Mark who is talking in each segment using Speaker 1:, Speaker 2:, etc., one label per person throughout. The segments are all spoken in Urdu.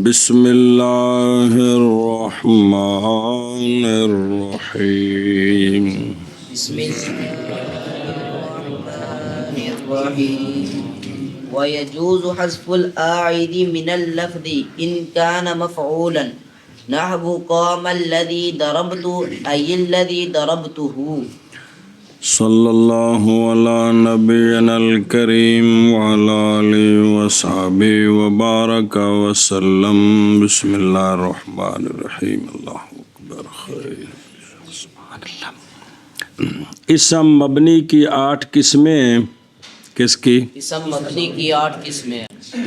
Speaker 1: بسم اللہ الرحمن الرحیم
Speaker 2: بسم الرحمن الرحیم ويجوز حذف الآعد من اللفظ إن كان مفعولا نحو قام الذي ضربت أي الذي ضربته
Speaker 1: صلی اللہ علی نبینا الکریم وعلی آلہ وصحبہ وبارک وسلم بسم اللہ الرحمن الرحیم اللہ اکبر خیر سبحان اللہ۔ اسم مبنی کی 8 قسمیں کس کی؟
Speaker 2: اسم مبنی کی 8 قسمیں،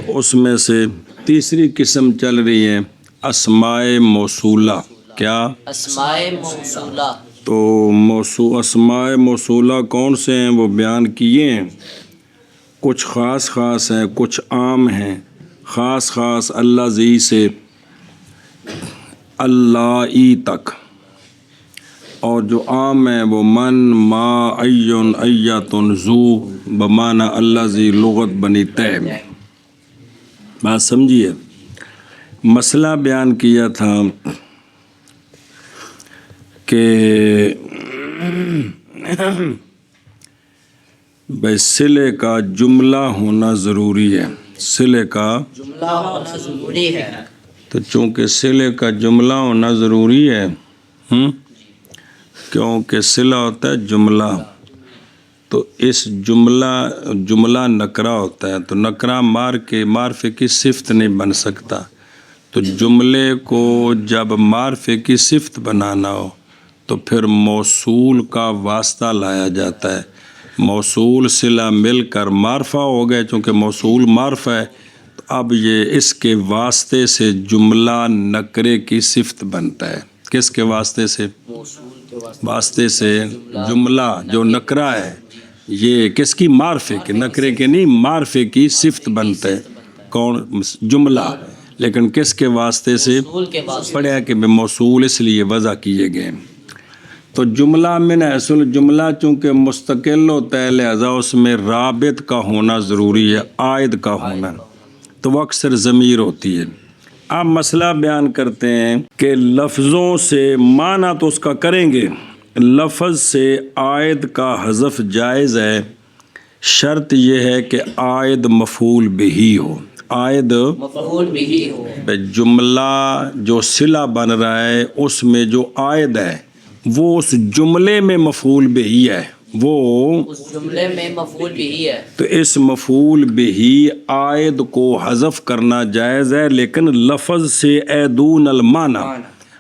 Speaker 1: اس میں سے تیسری قسم چل رہی ہے اسماء موصولہ۔ کیا؟
Speaker 2: اسماء موصولہ۔
Speaker 1: تو اسماء موصولہ کون سے ہیں وہ بیان کیے ہیں، کچھ خاص خاص ہیں کچھ عام ہیں۔ خاص خاص اللہ زی سے اللہ ای تک، اور جو عام ہیں وہ من ما ایون ایتن زو بمعنی اللہ زی لغت بنی تیم۔ بات سمجھیے، مسئلہ بیان کیا تھا کہ بھائی صلے کا جملہ ہونا ضروری ہے، صلے کا
Speaker 2: جملہ ہونا ضروری ہے۔
Speaker 1: تو چونکہ صلے کا جملہ ہونا ضروری ہے، کیونکہ صلہ ہوتا ہے جملہ، تو اس جملہ نکرہ ہوتا ہے، تو نکرہ معرفے کی صفت نہیں بن سکتا۔ تو جملے کو جب معرفے کی صفت بنانا ہو تو پھر موصول کا واسطہ لایا جاتا ہے۔ موصول صلہ مل کر معرفہ ہو گئے، چونکہ موصول معرفہ ہے تو اب یہ اس کے واسطے سے جملہ نکرے کی صفت بنتا ہے۔ کس کے واسطے سے؟
Speaker 2: موصول کے
Speaker 1: واسطے سے جملہ جو نکرہ ہے یہ کس کی؟ معرفے کے، نکرے کے نہیں، معرفے کی صفت بنتا ہے۔ کون؟ جملہ۔ لیکن کس کے واسطے سے؟
Speaker 2: موصول کے واسطے۔
Speaker 1: پڑھا کہ موصول اس لیے وضع کیے گئے۔ تو جملہ من اصل جملہ چونکہ مستقل ہوتا ہے لہذا اس میں رابط کا ہونا ضروری ہے، عائد کا ہونا، تو وہ اکثر ضمیر ہوتی ہے۔ آپ مسئلہ بیان کرتے ہیں کہ لفظوں سے معنی تو اس کا کریں گے، لفظ سے عائد کا حذف جائز ہے، شرط یہ ہے کہ عائد مفعول بہی ہو۔ عائد
Speaker 2: مفعول بہی ہو۔
Speaker 1: جملہ جو صلہ بن رہا ہے اس میں جو عائد ہے وہ اس جملے میں مفعول بہی ہے، وہ
Speaker 2: اس جملے میں مفعول بہی ہے،
Speaker 1: تو اس مفعول بہی عائد کو حذف کرنا جائز ہے، لیکن لفظ سے دون المعنی،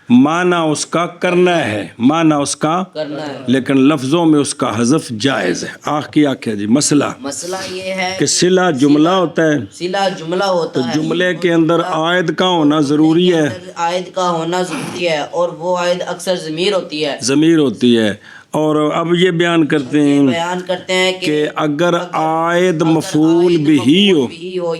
Speaker 1: معنی اس کا کرنا ہے، معنی اس کا
Speaker 2: کرنا ہے،
Speaker 1: لیکن لفظوں میں اس کا حذف جائز ہے۔ کیا جی مسئلہ
Speaker 2: یہ ہے
Speaker 1: کہ صلہ جملہ ہوتا ہے،
Speaker 2: صلہ جملہ ہوتا
Speaker 1: تو
Speaker 2: ہے،
Speaker 1: جملے کے اندر عائد کا ہونا ضروری ہے،
Speaker 2: عائد کا ہونا ضروری ہے، اور وہ عائد اکثر ضمیر ہوتی ہے،
Speaker 1: ضمیر ہوتی ہے۔ اور اب یہ بیان کرتے ہیں کہ اگر عائد مفعول بہی ہو،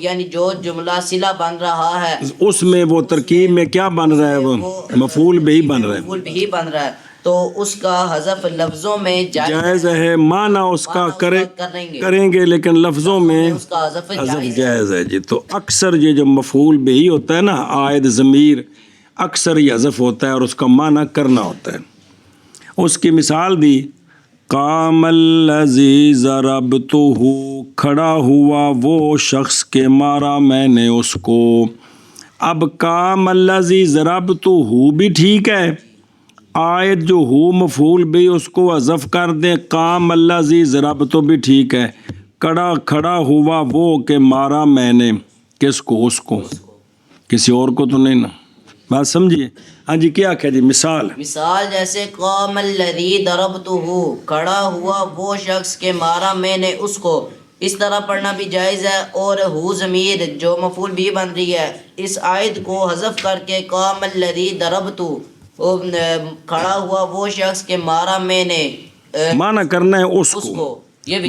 Speaker 2: یعنی جو جملہ صلہ بن رہا ہے
Speaker 1: اس میں وہ ترکیب میں کیا بن رہا ہے، وہ مفعول بہی بن رہا ہے،
Speaker 2: مفعول بہی بن رہا ہے، تو اس کا حذف لفظوں میں
Speaker 1: جائز ہے، معنی اس کا کریں گے لیکن لفظوں میں
Speaker 2: اس کا حذف
Speaker 1: حذف جائز ہے جی۔ تو اکثر یہ جو مفعول بہی ہوتا ہے نا، عائد ضمیر، اکثر یہ حذف ہوتا ہے اور اس کا معنی کرنا ہوتا ہے۔ اس کی مثال دی، قام الذی ضربتہ، کھڑا ہوا وہ شخص کے مارا میں نے اس کو۔ اب قام الذی ضربتہ بھی ٹھیک ہے، آیت جو ہو مفعول بھی اس کو حذف کر دیں، قام الذی ضربتہ بھی ٹھیک ہے، کھڑا ہوا وہ کہ مارا میں نے، کس کو؟ اس کو، کسی اور کو تو نہیں نا۔ بات سمجھیے۔ ہاں جی، کیا جی مثال
Speaker 2: جیسے قام الذی ضربتہ، کھڑا ہوا وہ شخص کے مارا میں نے اس کو، اس طرح پڑھنا بھی جائز ہے۔ اور ہو ضمیر جو مفعول بھی بن رہی ہے، اس عائد کو حذف کر کے قام الذی ضربتہ، کھڑا ہوا وہ شخص کے مارا میں نے،
Speaker 1: معنی کرنا ہے اس کو،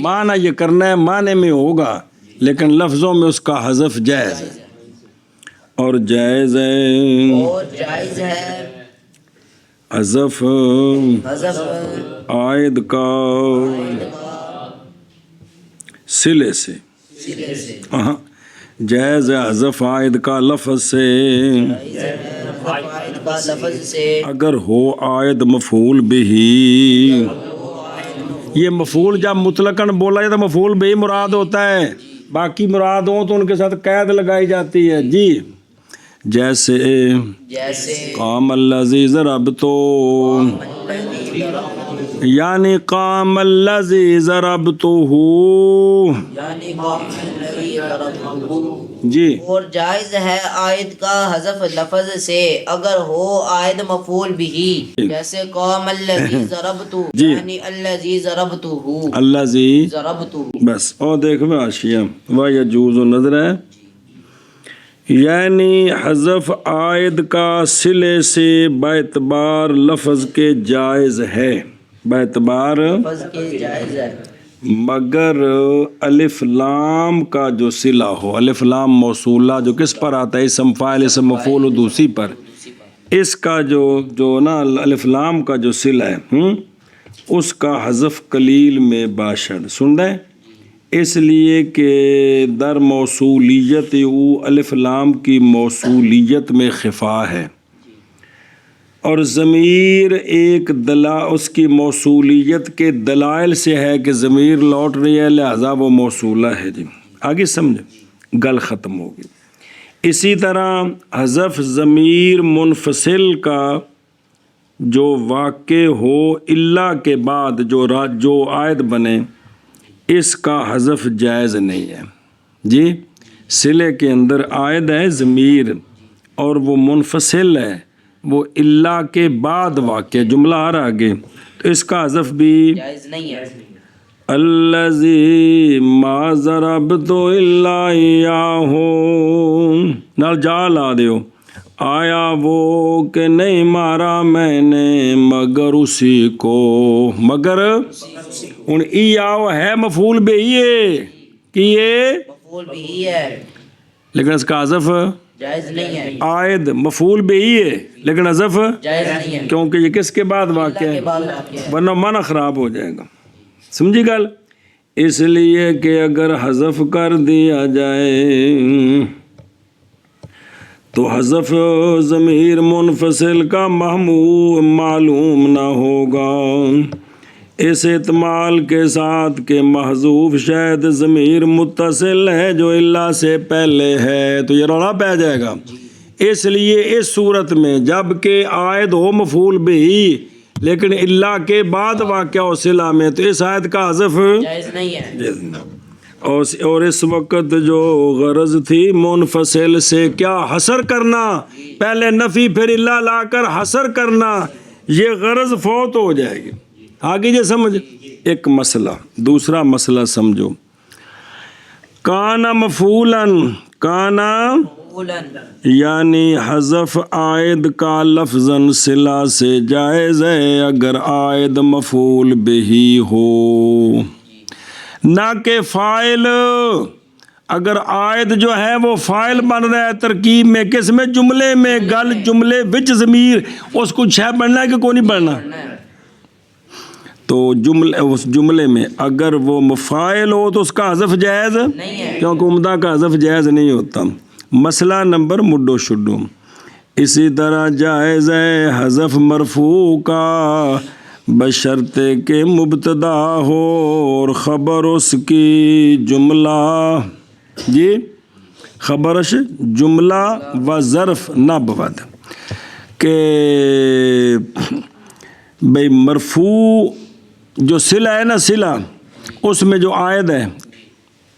Speaker 1: معنی یہ کرنا ہے، معنی میں ہوگا لیکن لفظوں میں اس کا حذف جائز ہے۔ اور جائز ہے حذف عائد کا صلے سے، جائز حذف عائد کا لفظ سے
Speaker 2: عائد کا لفظ سے
Speaker 1: اگر ہو عائد مفعول بہ، یہ مفعول جب مطلقاً بولا جائے تو مفعول بہ مراد ہوتا ہے، باقی مراد ہوں تو ان کے ساتھ قید لگائی جاتی ہے جی. جیسے قام الذی ضربتو، یعنی قام الذی ضربتہ جی.
Speaker 2: اور جائز ہے عائد کا حذف لفظ سے اگر ہو عائد مفعول بھی، جیسے قام الذی ضربتہ
Speaker 1: جی.
Speaker 2: یعنی الذی ضربتہ
Speaker 1: الذی
Speaker 2: ضربتہ.
Speaker 1: بس اور دیکھو حاشیہ و یجوز نظر ہے، یعنی حذف عائد کا صلے سے باعتبار لفظ کے جائز ہے، باعتبار
Speaker 2: لفظ کے جائز ہے
Speaker 1: مگر الف لام کا جو صلہ ہو، الف لام موصولہ جو کس پر آتا ہے، اسم فاعل اسم مفعول و دوسری پر، اس کا جو نا الف لام کا جو صلہ ہے اس کا حذف قلیل میں باشد سن رہے، اس لیے کہ در موصولیت او الف لام کی موصولیت میں خفا ہے، اور ضمیر ایک اس کی موصولیت کے دلائل سے ہے کہ ضمیر لوٹ رہی ہے، لہذا وہ موصولہ ہے جی. آگے سمجھے، گل ختم ہوگی. اسی طرح حذف ضمیر منفصل کا جو واقع ہو الا کے بعد جو عائد بنے، اس کا حذف جائز نہیں ہے جی. صلے کے اندر عائد ہے ضمیر اور وہ منفصل ہے، وہ الا کے بعد واقع جملہ آ رہا آگے، تو اس کا حذف بھی
Speaker 2: جائز نہیں ہے.
Speaker 1: الذی ما ضربت الا ایاہ نال جا لا دیو، آیا وہ کہ نہیں مارا میں نے مگر اسی کو، مگر ہن ایاہ ہے مفعول بہ کہ یہ
Speaker 2: مفعول بھی ہے
Speaker 1: لیکن اس کا حذف
Speaker 2: جائز نہیں ہے.
Speaker 1: عائد مفعول بہ ہے لیکن حذف
Speaker 2: جائز نہیں ہے
Speaker 1: کیونکہ یہ کس کے بعد واقع
Speaker 2: کے
Speaker 1: ہے،
Speaker 2: بعد واقع ہے.
Speaker 1: ورنہ معنی خراب ہو جائے گا. سمجھی گل؟ اس لیے کہ اگر حذف کر دیا جائے تو حذف ضمیر منفصل کا معلوم نہ ہوگا، اس احتمال کے ساتھ کہ محذوف شاید ضمیر متصل ہے جو الا سے پہلے ہے، تو یہ رولا پہ جائے گا. اس لیے اس صورت میں جب کہ عائد ہو مفعول بہ لیکن الا کے بعد واقع ہو صلہ میں، تو اس آیت کا حذف
Speaker 2: جائز نہیں ہے.
Speaker 1: اور اس وقت جو غرض تھی منفصل سے کیا حصر کرنا، پہلے نفی پھر الا لا کر حصر کرنا، یہ غرض فوت ہو جائے گی. آگے یہ سمجھ ایک مسئلہ. دوسرا مسئلہ سمجھو، کانا مفعولاً، کانا یعنی حذف عائد کا لفظاً صلہ سے جائز ہے اگر عائد مفعول بہ ہو، نہ کہ فاعل. اگر عائد جو ہے وہ فاعل بن رہا ہے ترکیب میں، کس میں، جملے میں، گل جملے وچ ضمیر اس کو چھ بننا ہے کہ کوئی نہیں بننا، تو اس جملے میں اگر وہ مفاعل ہو تو اس کا حذف جائز
Speaker 2: نہیں ہے،
Speaker 1: کیونکہ عمدہ کا حذف جائز نہیں ہوتا. مسئلہ نمبر مڈو شڈو. اسی طرح جائز ہے حذف مرفوع کا بشرطے کہ مبتدا ہو اور خبر اس کی جملہ جی، خبرش جملہ و ظرف نہ بود، کہ بھئی مرفوع جو صلہ ہے نا، صلہ اس میں جو عائد ہے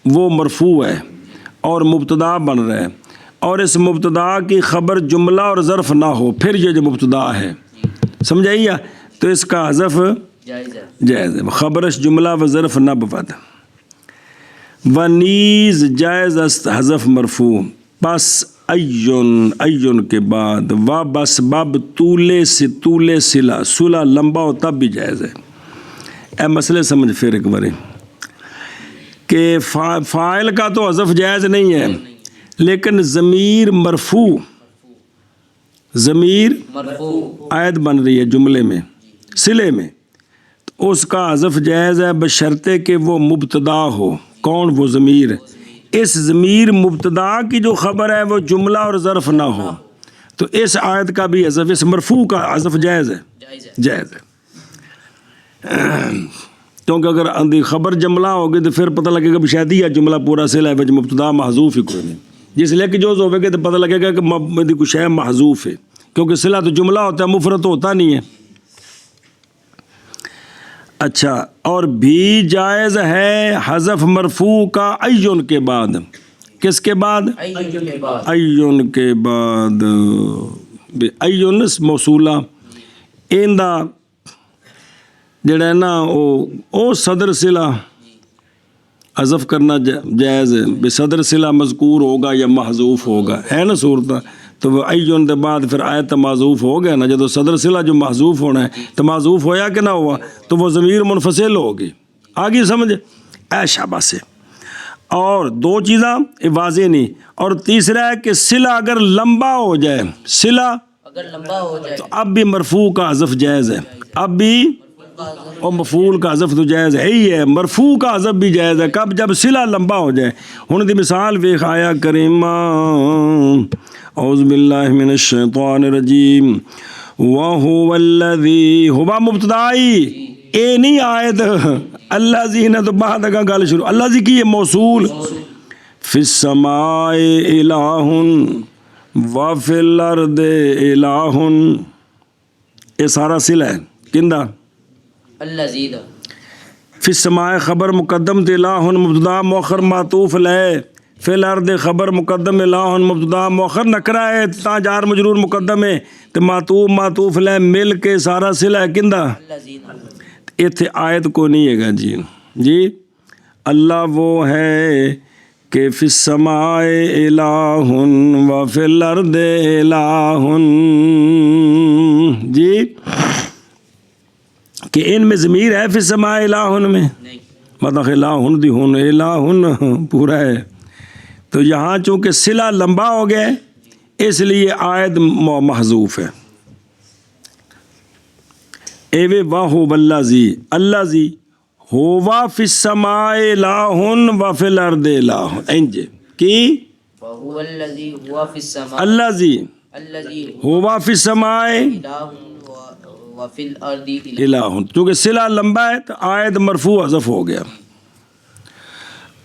Speaker 1: وہ مرفوع ہے اور مبتدا بن رہا ہے، اور اس مبتدا کی خبر جملہ اور ظرف نہ ہو، پھر یہ جو مبتدا ہے سمجھائیے، تو اس کا حذف جائز ہے. خبرش جملہ و ظرف نہ بود. و نیز جائز است حذف مرفوع پس ایون کے بعد و بس بب طول صلہ، صلہ لمبا ہو تب بھی جائز ہے. اے مسئلے سمجھ پھر ایک بار کہ فاعل کا تو حذف جائز نہیں ہے، لیکن ضمیر مرفوع عائد بن رہی ہے جملے میں، صلے میں، تو اس کا حذف جائز ہے بشرطے کہ وہ مبتدا ہو. کون؟ وہ ضمیر اس ضمیر مبتدا کی جو خبر ہے وہ جملہ اور ظرف نہ ہو تو اس آیت کا بھی حذف، اس مرفوع کا حذف جائز ہے، جائز ہے، کیونکہ اگر خبر جملہ ہوگی تو پھر پتہ لگے گا شاید یہ جملہ پورا صلہ ہے وچ مبتدا محذوف ہی کوئی نہیں، جس لیے کہ جو ہوئے گا تو پتہ لگے گا کہ کچھ ہے محذوف ہے، کیونکہ صلہ تو جملہ ہوتا ہے، مفرد ہوتا نہیں ہے۔ اچھا، اور بھی جائز ہے حذف مرفوع کا ایون کے بعد، کس کے بعد؟ ایون کے بعد، ایون موصولہ ایندا جڑا ہے نا او صدر صلہ حذف کرنا جائز ہے، بے صدر صلہ مذکور ہوگا یا محذوف ہوگا، ہے نا صورت، تو وہ ایون کے بعد پھر آیت محذوف ہو گیا نا، جب صدر صلہ جو محذوف ہونا ہے تو محذوف ہویا کہ نہ ہوا تو وہ ضمیر منفصل ہوگی، آگے سمجھ اے شاباش سے۔ اور دو چیزاں واضح نہیں، اور تیسرا ہے کہ صلہ اگر لمبا ہو جائے، صلہ
Speaker 2: اگر لمبا ہو جائے
Speaker 1: تو اب بھی مرفوع کا حذف جائز ہے، اب بھی اور مفعول کا حذف تو جائز ہے ہی ہے، مرفوع کا حذف بھی جائز ہے، کب؟ جب صلہ لمبا ہو جائے۔ ہن دی مثال ویکھ آیا کریمہ، اعوذ باللہ من الشیطان الرجیم، وَهُوَ الَّذِي ہوا مبتدائی، اے نہیں آیت، اللہ زی نے تو بعد اگا گل شروع، اللہ زی کی یہ موصول، فی السماء الہ وفی الارض الہ، یہ سارا صلہ ہے کندہ؟
Speaker 2: اللہ زیدہ،
Speaker 1: فی السماء خبر مقدم تے الہ مبتدا مؤخر معطوف علیہ، فی الارض خبر مقدم الہ مبتدا مؤخر نکرہ ہے تا جار مجرور مقدم ہے تو معطوف علیہ مل کے سارا صلہ ہے کندہ؟
Speaker 2: اللہ زیدہ۔
Speaker 1: ایتھے آیت کو نہیں ہے گا جی اللہ وہ ہے کہ فی السماء الہ و فی الارض الہ، جی کہ ان میں ضمیر ہے فی السماء الہ میں، مطلب الہ دی ہن الہ پورا ہے، تو یہاں چونکہ صلہ لمبا ہو گیا ہے اس لیے آیت محذوف ہے۔ ایوے واہو واللذی، اللہ زی ہوا فی السماء الہ و فی الارض الہ، انجے کی
Speaker 2: وَهُوَ الَّذِي هُوَ فِي السَّمَاءِ
Speaker 1: اللہ زی
Speaker 2: الَّذِي
Speaker 1: ہوا فی السماء
Speaker 2: إِلَٰهٌ وَفِي الْأَرْضِ إِلَٰهٌ،
Speaker 1: الہ، چونکہ صلہ لمبا ہے تو آیت مرفوع حذف ہو گیا۔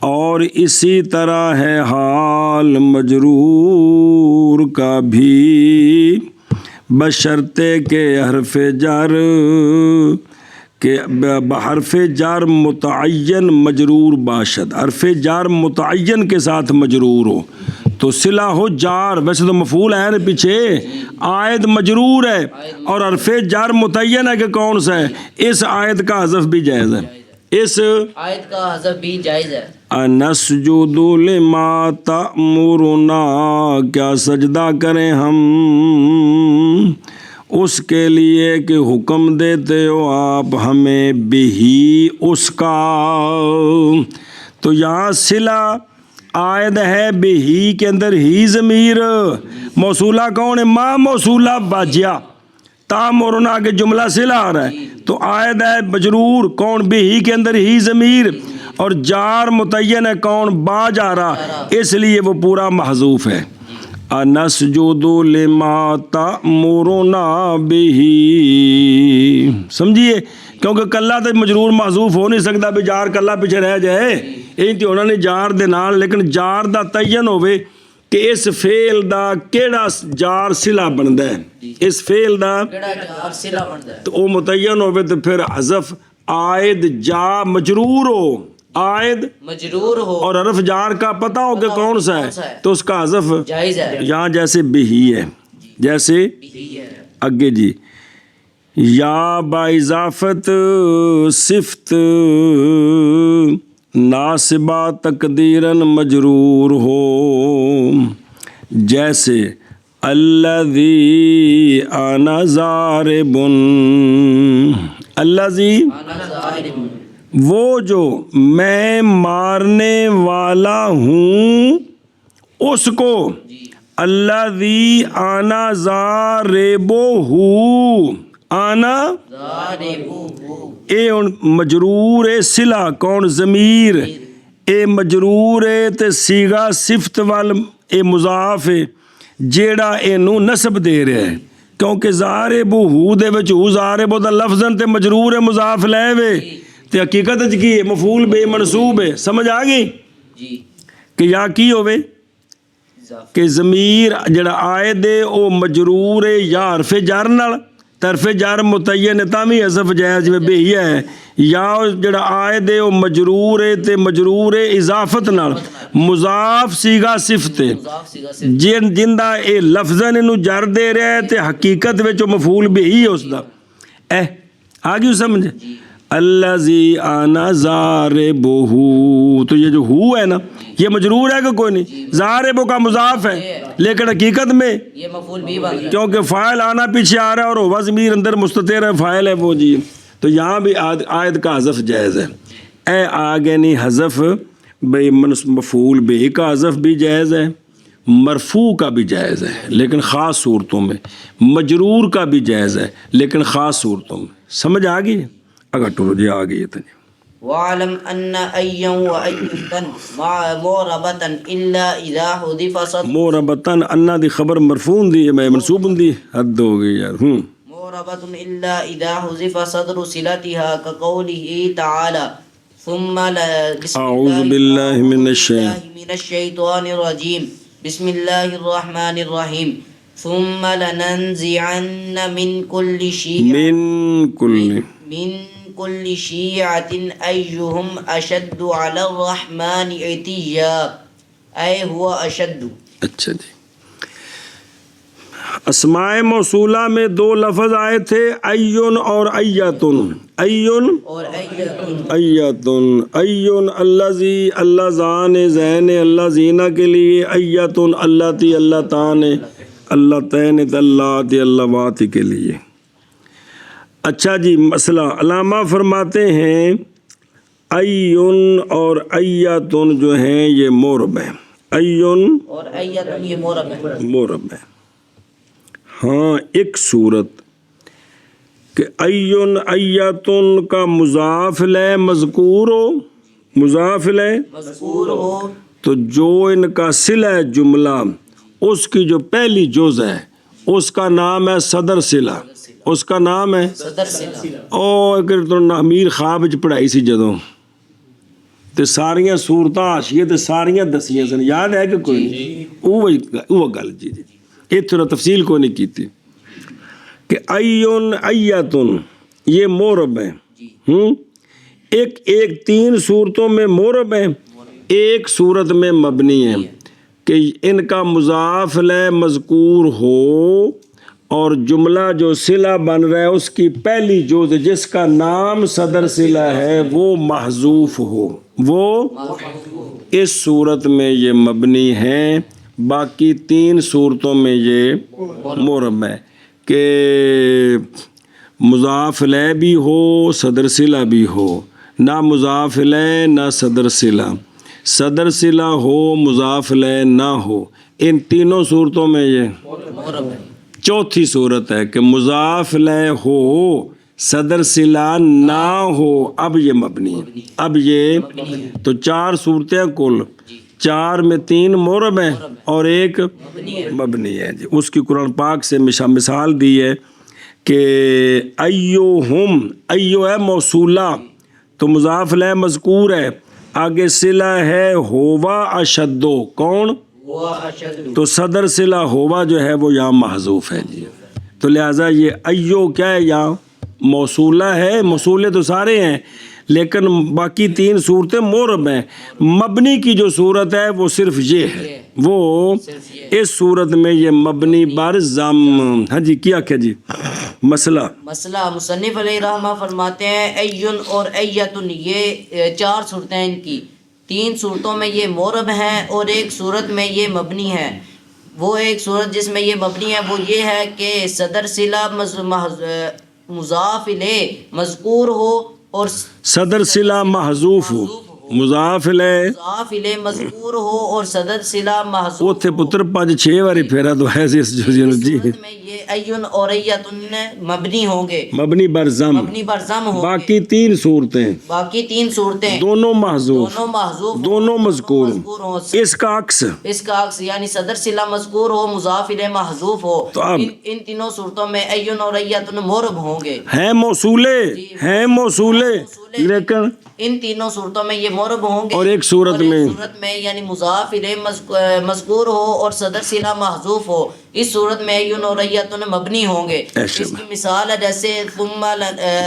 Speaker 1: اور اسی طرح ہے حال مجرور کا بھی، بشرطے کہ حرف جر کہ بحرف جار متعین مجرور باشد، حرف جار متعین کے ساتھ مجرور ہو تو صلہ ہو جار، ویسے تو مفعول ہے نا پیچھے، آیت مجرور ہے اور حرف جار متعین ہے کہ کون سا ہے، اس آیت کا حذف بھی جائز ہے، اس
Speaker 2: آیت کا حذف بھی جائز ہے۔
Speaker 1: انسجد لما تأمرنا، کیا سجدہ کریں ہم اس کے لیے کہ حکم دیتے ہو آپ ہمیں بھی اس کا، تو یہاں صلہ عائد ہے بہی کے اندر ہی ضمیر، موصولہ کون ہے؟ ما موصولہ باجیہ، تامرنا کے جملہ صلہ آ رہا ہے تو عائد ہے مجرور کون؟ بہی کے اندر ہی ضمیر، اور جار متعین ہے کون؟ با جا رہا، اس لیے وہ پورا محذوف ہے۔ انسجد لما تأمرنا بہی، سمجھیے، کیونکہ کلا تو مجرور محذوف ہو نہیں سکتا بھی جار کلا پیچھے رہ جائے، یہ تو انہوں نے جار دے نال، لیکن جار دا تعین ہوئے کہ اس فعل دا کیڑا جار صلہ بندا ہے، اس فعل دا
Speaker 2: کیڑا جار صلہ بندا ہے،
Speaker 1: تو وہ متعین ہوئے تو پھر حذف عائد جا مجرور ہو، عائد
Speaker 2: مجرور ہو
Speaker 1: اور حرف جار کا پتہ ہو کہ کون سا ہے تو اس کا حذف
Speaker 2: جائز ہے،
Speaker 1: یہاں جیسے بہی ہے، جیسے اگے جی یا با اضافت صفت ناصبہ تقدیراً مجرور ہو، جیسے الذی انا ضارب، الذی وہ جو میں مارنے والا ہوں اس کو، الذی انا ضاربہ، آنا اے مجرور صلہ کون؟ ضمیر، ਇਹ ਮਜਰੂਰ ਹੈ ਤੇ ਸੀਗਾ ਸਿਫਤ ਵੱਲ ਇਹ ਮੁਜ਼ਾਫ ਹੈ ਜਿਹੜਾ ਇਹਨੂੰ ਨਸਬ ਦੇ ਰਿਹਾ ਹੈ ਕਿਉਂਕਿ ਜ਼ਾਰਿਬੂ ਹੂ ਦੇ ਵਿੱਚ ਹੂ ਜ਼ਾਰਿਬੂ ਦਾ ਲਫ਼ਜ਼ਨ ਤੇ ਮਜਰੂਰ ਹੈ ਮੁਜ਼ਾਫ ਲੈ ਵੇ ਤੇ ਹਕੀਕਤ 'ਚ ਕੀ ਹੈ ਮਫੂਲ ਬੇ ਮਨਸੂਬ ਹੈ ਸਮਝ ਆ ਗਈ
Speaker 2: جی
Speaker 1: ਕਿ ਜਾਂ ਕੀ ਹੋਵੇ کہ ضمیر جڑا آئے دے او مجرور ہے یا حرف جر نال طرف جر متعین تاوی حذف جائز میں بے ہی ہے یا جڑا آئے دے او مجرور ہے تے مجرور ہے اضافت نال مضاف سیگا صفت ہے جن دا اے لفظاً انہوں جر دے رہا ہے تے حقیقت وچ او مفعول بے ہی ہے اس دا آگے سمجھ الذی انا ضاربہ تو یہ جو ہو ہے نا یہ مجرور ہے کہ کوئی نہیں ضارب کا مضاف ہے لیکن حقیقت میں
Speaker 2: یہ مفعول بھی بن گیا
Speaker 1: کیونکہ فاعل آنا پیچھے آ رہا ہے اور ہوا ضمیر اندر مستتر ہے فاعل ہے وہ جی تو یہاں بھی آیت کا حذف جائز ہے اے آگے نہیں حذف بھئی مفعول بہ کا حذف بھی جائز ہے مرفوع کا بھی جائز ہے لیکن خاص صورتوں میں مجرور کا بھی جائز ہے لیکن خاص صورتوں میں سمجھ آ گئی اگر ٹو جی آ گئی ہے
Speaker 2: وَعْلَمْ أَنَّ أَيًّا وَأَيَّةً مَعَ مُعْرَبَةً إِلَّا إِذَا حُذِفَ صَدْرُ
Speaker 1: موربتاً انا دی خبر مرفون دی میں منصوب دی حد ہو گئی یار
Speaker 2: مُعْرَبَةٌ إِلَّا إِذَا حُذِفَ صَدْرُ صِلَتِهَا كَقَوْلِهِ تَعَالَى ثُمَّ
Speaker 1: اعوذ باللہ من
Speaker 2: الشیطان الرجیم بسم اللہ الرحمن الرحیم ثم لننزعن من كل شیعۃ ایہم اشد علی الرحمن عتیا اے ہوا اشد
Speaker 1: اچھا جی اسماء موصولہ میں دو لفظ آئے تھے ایون اور ایتن ایون
Speaker 2: اور
Speaker 1: ایتن ایون اللہ زی اللہ زان زین اللہ زینہ کے لیے ایتن اللہ تی اللہ تان اللہ تین اللہ تی اللہ واتی کے لیے اچھا جی مسئلہ علامہ فرماتے ہیں ایون اور ایتن جو ہیں یہ مورب ہیں ایون
Speaker 2: اور ایتن یہ مورب ہے
Speaker 1: مورب ہے ہاں ایک صورت کہ ایون ایتن کا مضاف لے مذکور ہو مضاف لے
Speaker 2: مذکور ہو
Speaker 1: تو جو ان کا صلہ جملہ اس کی جو پہلی جز ہے اس کا نام ہے صدر صلہ اس کا نام ہے
Speaker 2: صدر صلہ
Speaker 1: او اگر تو امیر خواب وچ پڑھائی سی جدوں تے ساریاں صورتاں حاشیے تے ساریاں دسیاں سن یاد ہے کہ کوئی نہیں وہ گل جی اتنا تفصیل کو نہیں کی تھی کہ ایون ایتن یہ مورب ہے ایک تین صورتوں میں مورب ہے ایک صورت میں مبنی ہے کہ ان کا مضاف لے مذکور ہو اور جملہ جو صلہ بن رہا ہے اس کی پہلی جز جس کا نام صدر صلہ ہے وہ محذوف ہو وہ اس صورت میں یہ مبنی ہے باقی تین صورتوں میں یہ مورب ہے کہ مضاف لے بھی ہو صدر صلہ بھی ہو نہ مضاف لے نہ صدر صلہ ہو مضاف لے نہ ہو ان تینوں صورتوں میں یہ
Speaker 2: مورب ہے
Speaker 1: چوتھی صورت ہے کہ مضاف لے ہو صدر صلہ نہ ہو اب یہ مبنی ہے اب یہ تو چار صورتیں کل چار میں تین مورب ہیں اور ایک مبنی ہے جی اس کی قرآن پاک سے مثال دی ہے کہ ایوہم ایو ہے موصولہ تو مضاف لے مذکور ہے آگے صلہ ہے ہوا اشدو کون تو صدر صلہ ہوا جو ہے وہ یہاں محذوف ہے جی تو لہٰذا یہ ایو کیا ہے یہاں موصولہ ہے موصولے تو سارے ہیں لیکن باقی تین صورتیں مورب ہیں مبنی کی جو صورت ہے وہ صرف یہ ہے وہ اس صورت میں یہ مبنی بر ضم ہاں جی کیا جی مسئلہ
Speaker 2: مصنف علیہ رحمہ فرماتے ہیں ایون اور ایتن یہ چار صورتیں ان کی تین صورتوں میں یہ مورب ہیں اور ایک صورت میں یہ مبنی ہے وہ ایک صورت جس میں یہ مبنی ہے وہ یہ ہے کہ صدر صلہ مضاف الیہ مذکور ہو اور
Speaker 1: صدر صلہ محذوف ہو مضاف الیہ
Speaker 2: مذکور ہو اور صدر صلہ محذوف
Speaker 1: اوتھے پتر 5-6 واری پھیرا تو ہے اس جو جی
Speaker 2: میں یہ ایون اور ایتن مبنی ہوں گے،
Speaker 1: مبنی بر ضم،
Speaker 2: مبنی پر ضم ہوں گے،
Speaker 1: باقی تین صورتیں
Speaker 2: باقی تین صورتیں
Speaker 1: دونوں محذوف،
Speaker 2: دونوں محذوف ہوں،
Speaker 1: دونوں مذکور،
Speaker 2: مذکور ہوں،
Speaker 1: اس کا عکس
Speaker 2: اس کا عکس یعنی صدر صلہ مذکور ہو، مضاف الیہ محذوف ہو،
Speaker 1: تو اب
Speaker 2: ان تینوں صورتوں میں ایون اور ایتن مرب ہوں گے،
Speaker 1: ہیں موصولے، ہیں موصولے، لیکن
Speaker 2: ان تینوں صورتوں میں یہ مرب ہوں گے،
Speaker 1: اور ایک صورت
Speaker 2: اور ایک
Speaker 1: میں
Speaker 2: صورت میں یعنی مضاف الیہ مذکور ہو اور صدر صلہ محذوف ہو، اس صورت میں ایون اور ایتن مبنی ہوں گے۔
Speaker 1: ایسے
Speaker 2: اس کی مثال ہے جیسے ثم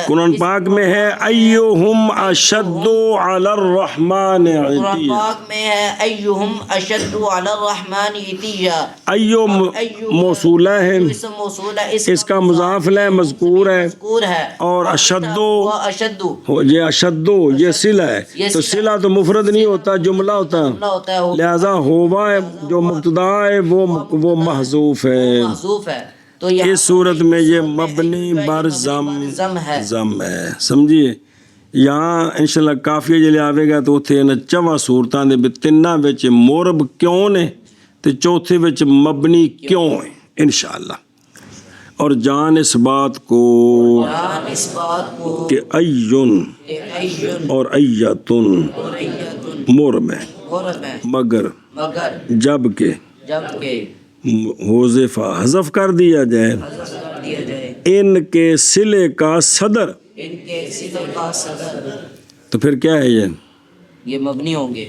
Speaker 1: قرآن پاک میں ہے ایہم اشد علی الرحمن
Speaker 2: قرآن
Speaker 1: عتیہ،
Speaker 2: پاک میں ہے ایہم اشد علی الرحمن عتیہ،
Speaker 1: ایو موصولہ ہے،
Speaker 2: اسم موصول ہے،
Speaker 1: اس کا مضاف لہ مذکور ہے،
Speaker 2: مذکور ہے،
Speaker 1: اور اشدو
Speaker 2: اشد
Speaker 1: یہ اشدو یہ صلہ ہے، تو صلہ تو مفرد نہیں ہوتا، جملہ ہوتا،
Speaker 2: ہوتا ہے،
Speaker 1: لہذا ہوا ہے جو مبتدا ہے وہ محذوف ہے،
Speaker 2: محذوف ہے، تو یہاں
Speaker 1: اس صورت میں یہ مبنی بر ضم
Speaker 2: ہے۔
Speaker 1: ضم ہے، سمجھیے یہاں انشاءاللہ کافیہ جلے آوے گا تو اتھے ان چواں صورتاں دے بھی تنہ وچ مورب کیوں نے تے چوتھے وچ مبنی کیوں ہے انشاءاللہ۔ اور جان اس بات کو
Speaker 2: جان اس بات کو
Speaker 1: کہ ایون
Speaker 2: کہ ایون
Speaker 1: اور ایتن
Speaker 2: اور ایتن
Speaker 1: مرب ہے،
Speaker 2: مرب ہے،
Speaker 1: مگر
Speaker 2: مگر
Speaker 1: جب کہ
Speaker 2: جبکہ
Speaker 1: حذف حذف کر دیا جائے
Speaker 2: حذف کر دیا جائے
Speaker 1: ان کے صلے کا صدر،
Speaker 2: ان کے صلے کا صدر،
Speaker 1: تو پھر کیا ہے
Speaker 2: یہ مبنی ہوں گے،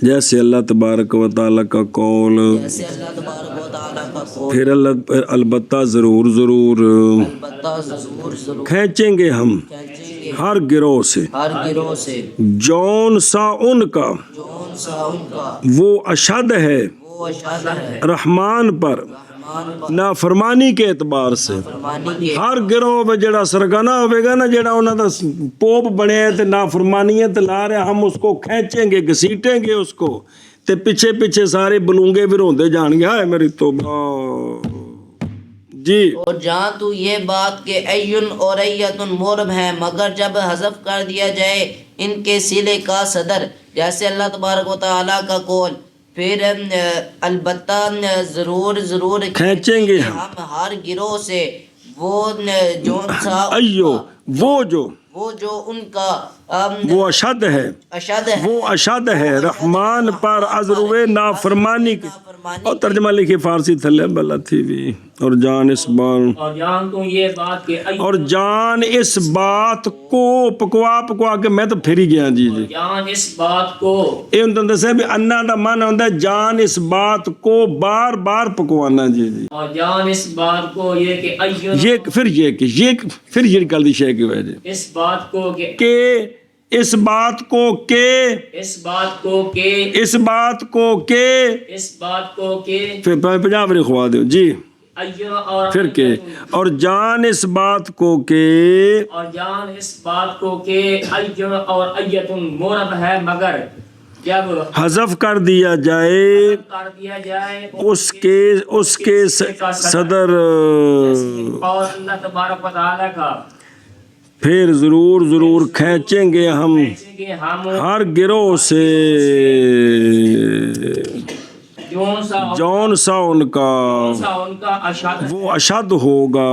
Speaker 1: جیسے اللہ تبارک و تعالیٰ کا قول،
Speaker 2: جیسے اللہ تبارک و تعالیٰ کا قول،
Speaker 1: پھر اللہ البتہ ضرور ضرور
Speaker 2: البتہ ضرور ضرور
Speaker 1: کھینچیں گے ہم
Speaker 2: کھینچیں گے
Speaker 1: ہر گروہ سے
Speaker 2: ہر گروہ سے
Speaker 1: جون سا ان کا
Speaker 2: جون سا ان کا
Speaker 1: وہ اشد ہے
Speaker 2: وہ اشد ہے
Speaker 1: رحمان پر
Speaker 2: رحمان پر
Speaker 1: نافرمانی کے اعتبار سے،
Speaker 2: فرمانی کے،
Speaker 1: ہر گروہ میں جڑا سرگنا ہوئے گا نا، جڑا انہوں دا پوپ بنے تے نافرمانیاں تے لا رہے، ہم اس کو کھینچیں گے، گھسیٹیں گے اس کو، تے پیچھے پیچھے سارے بلونگے بھی روندے جان گے، ہائے میری توبہ جی۔
Speaker 2: اور جہاں تو یہ بات کہ ایون اور ایتن مرب ہیں مگر جب حذف کر دیا جائے ان کے صلے کا صدر، جیسے اللہ تبارک و تعالیٰ کا قول، پھر البتہ ضرور ضرور
Speaker 1: کھینچیں گے
Speaker 2: ہم ہر گروہ سے وہ جون سا
Speaker 1: ایو
Speaker 2: وہ جو ان کا
Speaker 1: وہ اشد ہے،
Speaker 2: اشد ہے،
Speaker 1: وہ اشد ہے رحمان پر ازروے نافرمانی کی،
Speaker 2: نافرمانی
Speaker 1: اور ترجمہ لکھی فارسی تھلے بلا تھی بھی، اور جان اس بات
Speaker 3: اور جان تو یہ بات کہ
Speaker 1: اور جان اس بات کو پکوا کے میں تو پھر ہی گیا جی جی
Speaker 3: جان اس بات کو،
Speaker 1: یہ ہوں دسے بھی انا دا من ہوندا ہے جان اس بات کو بار بار پکوانا جی جی،
Speaker 3: اور جان اس بات کو یہ کہ ایون
Speaker 1: یہ پھر یہ گل دی شے کی وجہ
Speaker 3: اس بات کو
Speaker 1: کہ اس بات کو کہ
Speaker 3: اس بات کو کہ
Speaker 1: اس بات کو کہ
Speaker 3: اس بات کو کہ
Speaker 1: پھر پنجاب نے خوا دیو جی،
Speaker 3: ایون اور
Speaker 1: پھر کہ اور جان اس بات کو کہ
Speaker 3: اور جان اس بات کو کہ ایون اور ایتن مرب ہے مگر جب
Speaker 1: حذف کر دیا جائے
Speaker 3: کر دیا جائے
Speaker 1: اس کے صدر،
Speaker 3: اور اللہ تبارک و تعالیٰ کا،
Speaker 1: پھر ضرور ضرور کھینچیں گے ہم
Speaker 3: کھینچیں گے ہم
Speaker 1: ہر گروہ سے جون سا ان کا
Speaker 3: ان کا اشد
Speaker 1: وہ اشد ہوگا،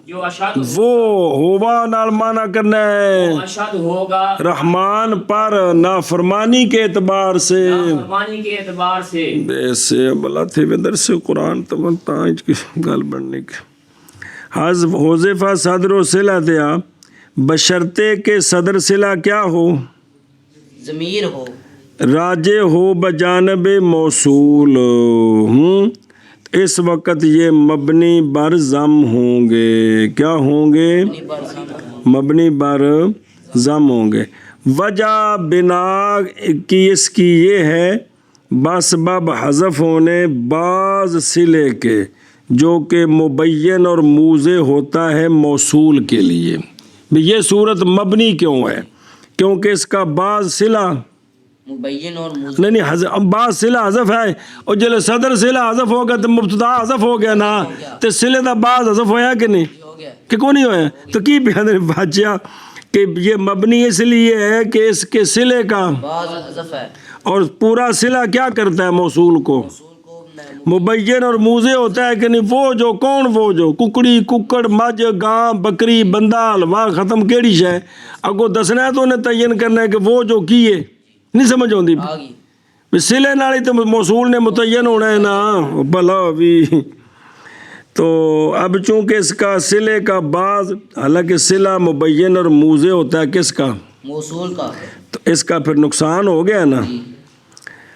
Speaker 3: جو اشد
Speaker 1: وہ ہوا نال مانا کرنا ہے
Speaker 3: اشد ہوگا
Speaker 1: رحمان پر نافرمانی کے اعتبار سے،
Speaker 3: فرمانی کے اعتبار سے،
Speaker 1: ایسے بلا تھے ودر سے قرآن تمام تانج کی گل بننے کے حذف حذف صدر و صلہ دیا بشرطے کے صدر صلہ کیا ہو،
Speaker 2: ضمیر ہو،
Speaker 1: راجع ہو بجانب موصول، اس وقت یہ مبنی بر ضم ہوں گے، کیا ہوں گے، مبنی بر ضم ہوں گے۔ وجہ بنا کی اس کی یہ ہے بسبب حذف ہونے بعض صلے کے جو کہ مبین اور موضع ہوتا ہے موصول کے لیے، یہ صورت مبنی کیوں ہے، کیونکہ اس کا بعض صلہ
Speaker 2: مبین اور موضوع
Speaker 1: نہیں بعض صلہ حذف ہے، اور جلے صدر صلہ حذف ہو گیا تو مبتدا حذف ہو گیا نا، تو صلے دا بعض حذف ہویا کہ نہیں،
Speaker 2: ہو گیا،
Speaker 1: کہ کون نہیں ہویا، تو کی بیان بھاجیا کہ یہ مبنی اس لیے ہے کہ اس کے صلے کا
Speaker 2: بعض حذف ہے،
Speaker 1: اور پورا صلہ کیا کرتا ہے موصول کو،
Speaker 2: موصول کو
Speaker 1: مبین اور موزے ہوتا ہے کہ نہیں، وہ جو کون، وہ جو ککڑی ککڑ مجھ گاں بکری بندہ حلوا ختم کیڑی شے اگوں دسنا ہے تو انہیں تعین کرنا ہے کہ وہ جو کیے نہیں سمجھ آتی
Speaker 2: آگی
Speaker 1: سلے نال ہی تو موصول نے متعین ہونا ہے نا بھلا بھی۔ تو اب چونکہ اس کا سلے کا بعض، حالانکہ صلہ مبین اور موزے ہوتا ہے کس کا،
Speaker 2: موصول کا،
Speaker 1: تو اس کا پھر نقصان ہو گیا نا،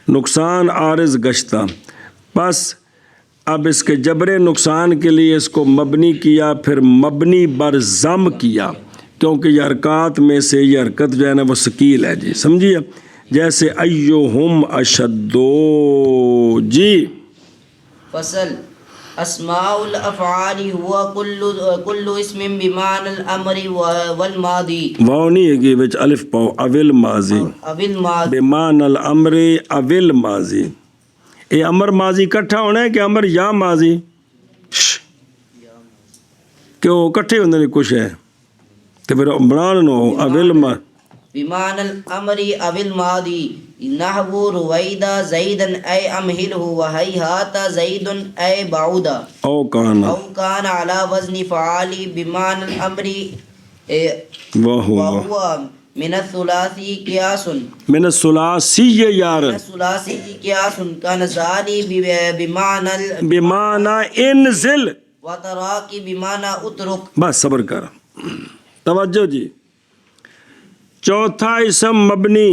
Speaker 1: نقصان عارض گشتہ، بس اب اس کے جبر نقصان کے لیے اس کو مبنی کیا، پھر مبنی بر ضم کیا، کیونکہ یہ حرکات میں سے یہ حرکت جو ہے نا وہ ثقیل ہے جی، سمجھیے، جیسے ایہم اشدو جی۔
Speaker 2: فصل اسماء الافعال ہوا کل اسم بمعنى الامر والماضی
Speaker 1: واو نہیں ہے کہ وچ الف پاؤ، اول ماضی
Speaker 2: ابل ماضی
Speaker 1: بمان الامر اول ماضی، یہ امر ماضی کٹھا ہونا ہے کہ امر یا ماضی، کیوں کٹھے ہوندے نے کچھ ہے تو پھر بنا لو اول ما
Speaker 2: بمعنى الامر ابل ماضی نحو رویدہ زیدن اے امہلہ وہیہات زید اے بعودا
Speaker 1: او کانا
Speaker 2: او کان علی وزن فعالی بمعنى الامر
Speaker 1: وہو
Speaker 2: وہو من الثلاثی قیاس
Speaker 1: من الثلاثی یار
Speaker 2: الثلاثی قیاس کان ذالی بمعنى
Speaker 1: بمعنی انزل،
Speaker 2: وتراکی بمعنى اترک۔
Speaker 1: بس صبر کر، توجہ جی۔ چوتھا اسم مبنی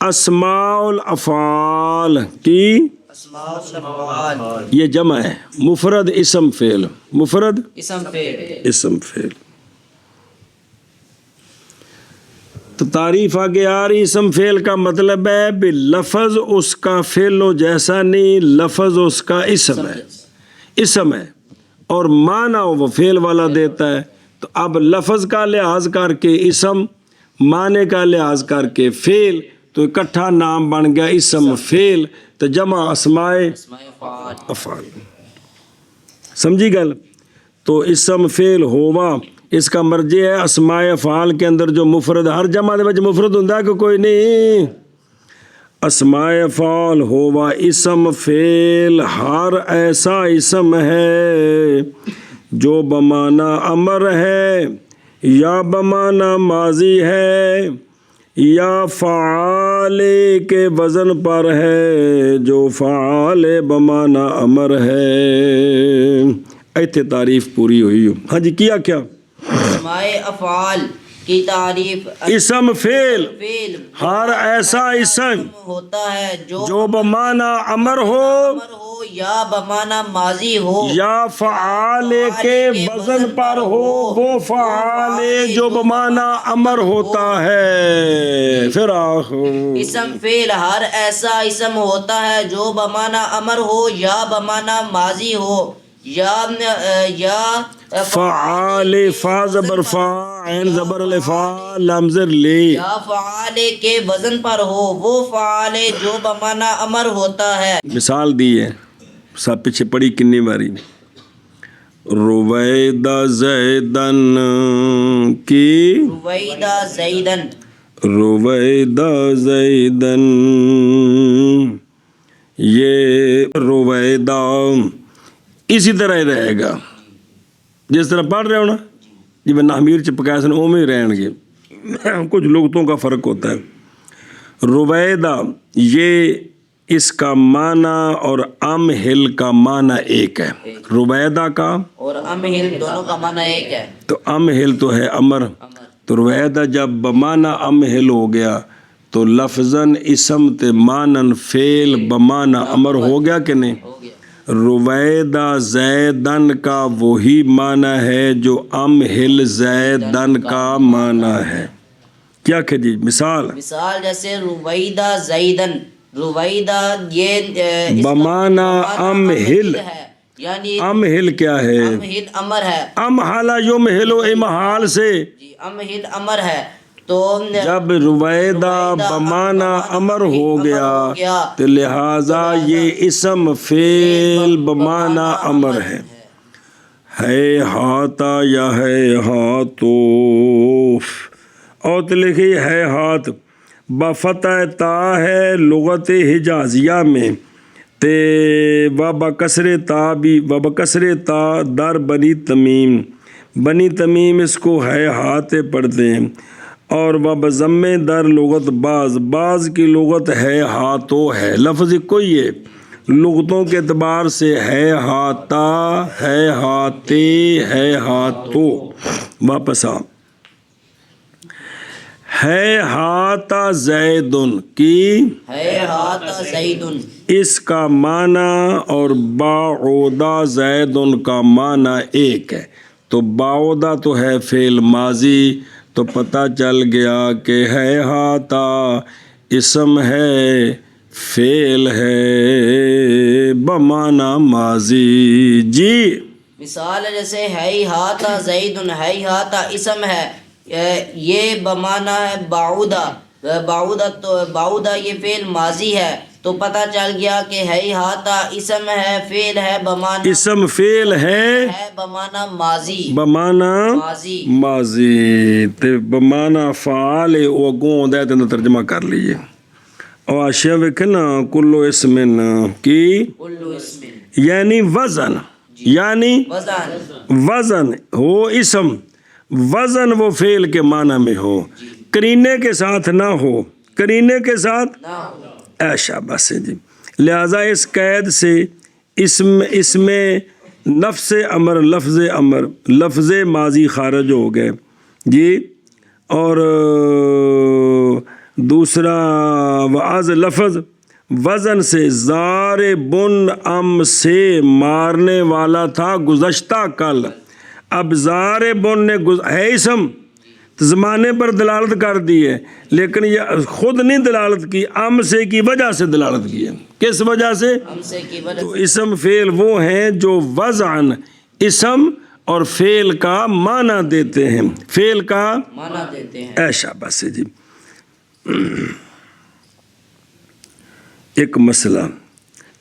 Speaker 1: اسماء الافعال کی،
Speaker 2: اسماء الافعال
Speaker 1: یہ جمع ہے، مفرد اسم فعل، مفرد
Speaker 2: اسم فعل،
Speaker 1: اسم فعل۔ تو تعریف آگے آ رہی، اسم فعل کا مطلب ہے بھی لفظ اس کا فعل و جیسا نہیں، لفظ اس کا اسم ہے، اسم ہے اور معنی وہ فعل والا دیتا ہے۔ تو اب لفظ کا لحاظ کر کے اسم، معنی کا لحاظ کر کے فعل، تو اکٹھا نام بن گیا اسم فعل، تو جمع اسماء افعال، سمجھی گل؟ تو اسم فعل ہوا اس کا مرجع ہے اسماء افعال کے اندر جو مفرد، ہر جمع دے وچ مفرد ہوندا ہے کہ کوئی نہیں، اسماء افعال ہوا اسم فعل ہر ایسا اسم ہے جو بمعنی امر ہے یا بمعنی ماضی ہے یا فعال کے وزن پر ہے جو فعال بمعنی امر ہے۔ ایتھے تعریف پوری ہوئی۔ ہاں جی، کیا کیا؟
Speaker 2: اسماء افعال کی تعریف،
Speaker 1: اسم فعل
Speaker 2: فعل
Speaker 1: ہر ایسا اسم
Speaker 2: ہوتا ہے
Speaker 1: جو بمعنی امر ہو
Speaker 2: امر ہو یا بمعنی ماضی ہو
Speaker 1: یا فعال کے وزن پر ہو، وہ فعال جو بمعنی امر ہوتا ہے۔ پھر آخر
Speaker 2: اسم فعل ہر ایسا اسم ہوتا ہے جو بمعنی امر ہو یا بمعنی ماضی ہو یا
Speaker 1: فعال، فا زبر فا عین زبر الفا لام زر لی،
Speaker 2: یا فعال کے وزن پر ہو، وہ فعال جو بمعنی امر ہوتا ہے۔
Speaker 1: مثال دی ہے، سب پیچھے پڑھی کنی باری، رویدہ زیدن کی،
Speaker 2: رویدہ زیدن،
Speaker 1: رویدہ زیدن، یہ رویدہ اسی طرح ہی رہے گا جس طرح پڑھ رہے ہو نا جی، میں نامیر چپکایا سن اوم ہی رہن گے، کچھ لغتوں کا فرق ہوتا ہے۔ رویدہ یہ اس کا معنی اور امہل کا معنی ایک ہے، رویدہ کا
Speaker 2: اور امہل دونوں کا معنی ایک ہے۔
Speaker 1: تو امہل تو ہے امر، تو رویدہ جب بمعنی امہل ہو گیا تو لفظاً اسم تے معنی فعل بمعنی امر ہو گیا کہ نہیں؟
Speaker 2: ہو گیا۔
Speaker 1: رویدہ زیدن کا وہی معنی ہے جو امہل زیدن کا معنی ہے۔ کیا کہ جی مثال
Speaker 2: مثال جیسے رویدہ زیدن، رویدہ یہ
Speaker 1: بمعنی امہل،
Speaker 2: ہے، یعنی
Speaker 1: امہل کیا ہے؟
Speaker 2: امہل امر ہے،
Speaker 1: امہل یمہلو امحال سے،
Speaker 2: جی امہل امر ہے، تو
Speaker 1: جب رویدہ بمعنی امر ہو گیا تو لہٰذا یہ اسم فعل بمعنی امر ہے۔ ہے ہاتا یا ہے ہاتو، اور تو لکھی ہے ہاتھ بفتح تا ہے لغت حجازیہ میں تے وابا کسرے تا بھی وابا کسرے تا در بنی تمیم، بنی تمیم اس کو ہے ہاتھ پڑھتے ہیں، اور وابا ضمے در لغت بعض، بعض کی لغت ہے ہاتھوں ہے، لفظ کوئی ہے لغتوں کے اعتبار سے ہے ہاتھا، ہے ہاتھے، ہے ہاتھوں، واپس آ ہے ہاتھا زیدن کی
Speaker 2: ہے ہاتھ زیدن،
Speaker 1: اس کا معنی اور باعودہ زیدن کا معنی ایک ہے، تو باعودہ تو ہے فعل ماضی، تو پتہ چل گیا کہ ہے ہاتھا اسم ہے، فعل ہے بمعنی ماضی۔ جی
Speaker 2: مثال ہے جیسے ہے ہاتھ زیدن، ہے ہاتھ اسم ہے، یہ بمعنی ہے بعودہ، بعودہ تو بعودہ یہ فعل ماضی ہے، تو پتہ چل گیا کہ ہے ہاتھ اسم ہے، فعل ہے بمعنی،
Speaker 1: اسم فعل ہے
Speaker 2: بمعنی ماضی،
Speaker 1: بمعنی
Speaker 2: ماضی۔
Speaker 1: ماضی تے بمعنی فعال ہے، وہ اگوں آندا ہے تے ترجمہ کر لیجئے۔ اور اشیاء ویکھے نا کلو اسمن کی
Speaker 2: کلو اسم
Speaker 1: یعنی وزن، یعنی
Speaker 2: وزن،
Speaker 1: وزن ہو اسم، وزن وہ فعل کے معنی میں ہو، کرینے کے ساتھ نہ ہو، کرینے کے ساتھ
Speaker 2: نہ ہو۔
Speaker 1: ایشا بس ہے جی، لہذا اس قید سے اس میں نفس امر، لفظ ماضی خارج ہو گئے جی، اور دوسرا وعز لفظ وزن سے ضاربن ام سے مارنے والا تھا گزشتہ کل، اب ضاربن نے ہے اسم زمانے پر دلالت کر دی ہے، لیکن یہ خود نہیں دلالت کی، ام سے کی وجہ سے دلالت کی ہے۔ کس وجہ سے؟
Speaker 2: ہم سے کی وجہ
Speaker 1: تو اسم فعل وہ ہیں جو وضعن اسم اور فعل کا معنی دیتے ہیں، فعل کا
Speaker 2: معنی دیتے ہیں۔
Speaker 1: ایشا بس ہے جی۔ ایک مسئلہ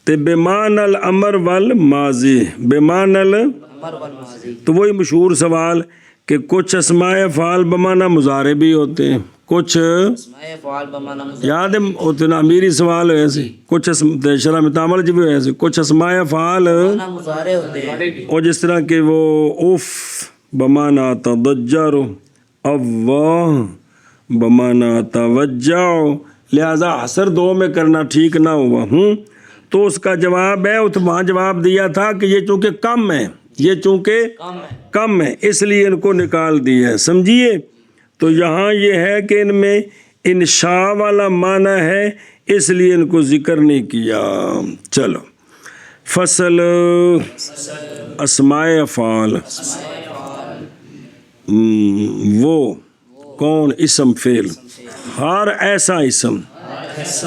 Speaker 1: تے بمان الامر والماضی، بمان
Speaker 2: امر والماضی،
Speaker 1: تو وہی مشہور سوال کہ کچھ اسماء افعال بمعنی مضارع بھی ہوتے ہیں، کچھ
Speaker 2: اسماء فعال بمعنی مضارع،
Speaker 1: یاد ہے اتنا امیری سوال ہوئے سے، کچھ شرح میں تعامل بھی ہوئے سے، کچھ اسماء افعال
Speaker 2: بمعنی مضارع ہوتے ہیں۔
Speaker 1: اور جس طرح کہ وہ اف بمعنی تضجر، اللہ بمعنی توجع، لہذا حسر دو میں کرنا ٹھیک نہ ہوا، تو اس کا جواب ہے، وہاں جواب دیا تھا کہ یہ چونکہ کم ہے، یہ چونکہ
Speaker 2: کم ہے،
Speaker 1: کم ہے اس لیے ان کو نکال دیا ہے، سمجھیے۔ تو یہاں یہ ہے کہ ان میں انشاء والا معنی ہے، اس لیے ان کو ذکر نہیں کیا۔ چلو فصل اسماء افعال، وہ کون؟ اسم فعل، ہر ایسا اسم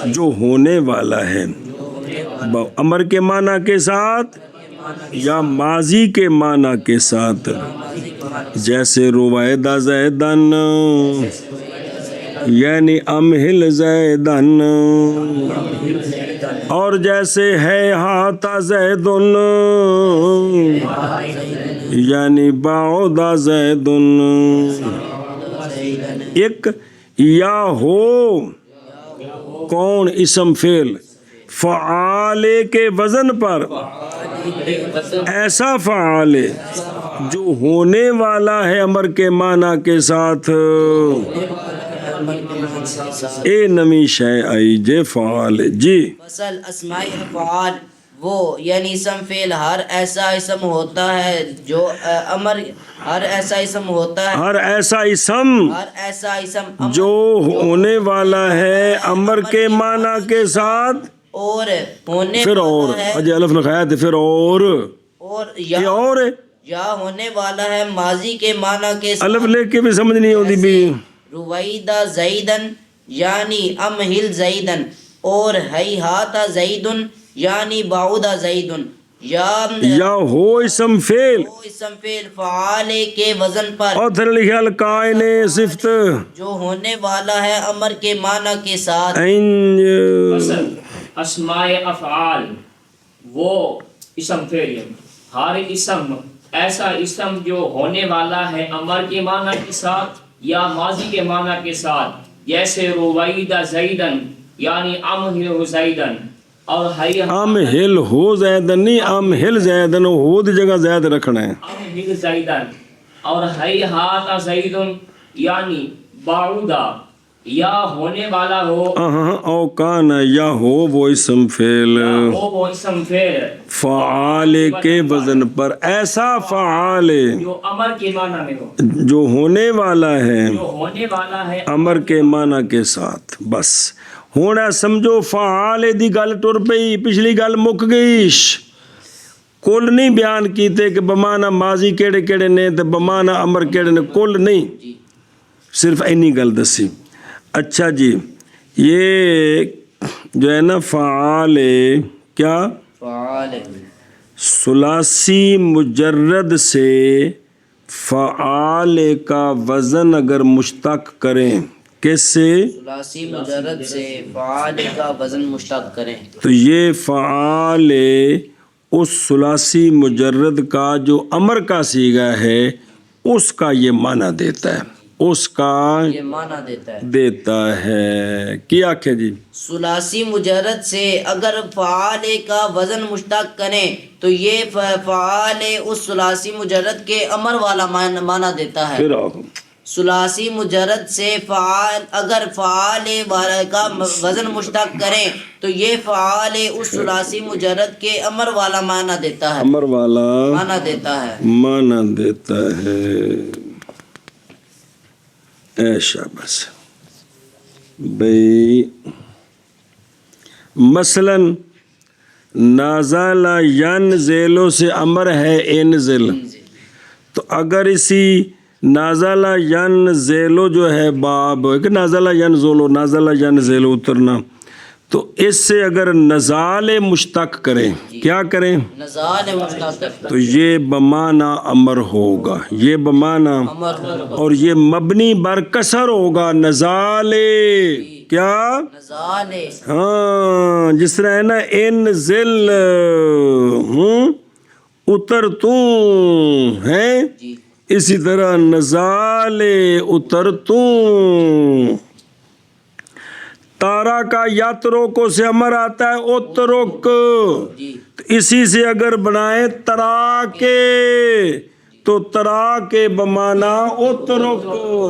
Speaker 1: جو ہونے والا ہے امر کے معنی کے ساتھ یا ماضی کے معنی کے ساتھ، جیسے رویدہ زیدن یعنی امہل زیدن، اور جیسے ہے ہاتھا زیدن یعنی بعودہ زیدن، ایک یا ہو کون اسم فعل فعال کے وزن پر، ایسا فعال جو ہونے والا ہے امر کے معنی کے ساتھ، اے نمی شے آئی جے فعال جی۔
Speaker 2: فصل اسماء افعال وہ یعنی اسم فعل ہر ایسا اسم ہوتا ہے جو امر، ہر ایسا اسم ہوتا ہے،
Speaker 1: ہر ایسا اسم
Speaker 2: ہر ایسا اسم
Speaker 1: جو ہونے والا ہے امر کے معنی کے ساتھ،
Speaker 2: اور ہونے
Speaker 1: پھر اور
Speaker 2: والا ہے،
Speaker 1: اجے الف لکھایا تھے، پھر اور
Speaker 2: اور
Speaker 1: یہ اور ہے،
Speaker 2: یا ہونے والا ہے ماضی کے معنی کے ساتھ،
Speaker 1: الف لے کے بھی سمجھ نہیں ہوتی بھی،
Speaker 2: رویدہ زیدن یعنی امہل زیدن، اور ہیہاتہ زیدن یعنی بعودہ زیدن،
Speaker 1: یا ہو اسم فعل
Speaker 2: وہ اسم فعل فعال کے وزن پر
Speaker 1: اور پھر لکھا القائن صفت
Speaker 2: جو ہونے والا ہے امر کے معنی کے ساتھ،
Speaker 3: فصل اسماء افعال وہ اسم فعل، ہر اسم ایسا اسم جو ہونے والا ہے امر کے معنی کے ساتھ یا ماضی کے معنی کے ساتھ، جیسے رویدہ زیدن یعنی امہل زیدن، اور ہی
Speaker 1: ام ہل ہو زیدن نہیں، ام ہل زیدن، ہو دی جگہ زید رکھنا ہے.
Speaker 3: ہل زیدن اور ہی ہاتھ زیدن یعنی بعودا یا ہونے والا ہو،
Speaker 1: او کان یا ہو وہ اسم فعل
Speaker 3: ہو وہ اسم فعل
Speaker 1: فعال کے وزن پر، ایسا فعال
Speaker 3: جو امر کے معنی میں ہو،
Speaker 1: جو ہونے والا ہے
Speaker 3: جو ہونے والا ہے
Speaker 1: امر کے معنی کے ساتھ. بس ہوں سمجھو فعال دی گل ٹر پئی، پچھلی گل مک گئی. کل نہیں بیان کیتے کہ بمانا ماضی کیڑے کیڑے نے تے بمانا امر کیڑے نے، کل نہیں، صرف اینی گل دسی. اچھا جی، یہ جو ہے نا فعال کیا
Speaker 2: فعال
Speaker 1: ثلاثی مجرد سے فعال کا وزن اگر مشتق کریں، کس سے؟
Speaker 2: ثلاثی مجرد سے فعال کا وزن مشتق کریں
Speaker 1: تو یہ فعال اس ثلاثی مجرد کا جو امر کا صیغہ ہے اس کا یہ معنی دیتا ہے، اس کا
Speaker 2: یہ معنی
Speaker 1: دیتا ہے. کیا کہ جی
Speaker 2: ثلاثی مجرد سے اگر فعال کا وزن مشتق کریں تو یہ فعال اس ثلاثی مجرد کے امر والا معنی دیتا ہے.
Speaker 1: پھر آؤ.
Speaker 2: ثلاثی مجرد سے فعال اگر فعال کا وزن مشتق کریں تو یہ فعال اس ثلاثی مجرد کے امر والا معنی دیتا ہے،
Speaker 1: امر والا
Speaker 2: معنی دیتا ہے.
Speaker 1: معنی دیتا ہے. ایشا بس بھئی مثلا نازل ینزلو سے امر ہے انزل، تو اگر اسی نازل ینزلو جو ہے باب کہ نازل ینزلو، نازل ینزلو اترنا، تو اس سے اگر نزال مشتق کریں، کیا کریں؟
Speaker 2: نزال مشتق
Speaker 1: تو یہ بمانا امر ہوگا، یہ بمانا
Speaker 2: امر ہوگا،
Speaker 1: اور یہ مبنی بر کسر ہوگا. نزال کیا؟
Speaker 2: نزال
Speaker 1: ہاں جس طرح ہے نا انزل اتر تو ہے،
Speaker 2: جی
Speaker 1: اسی طرح نزال اتر تو. تارا کا یاتروکو سے امر آتا ہے اترک،
Speaker 2: جی
Speaker 1: تو اسی سے اگر بنائے ترا کے تو ترا کے بمانا اترک،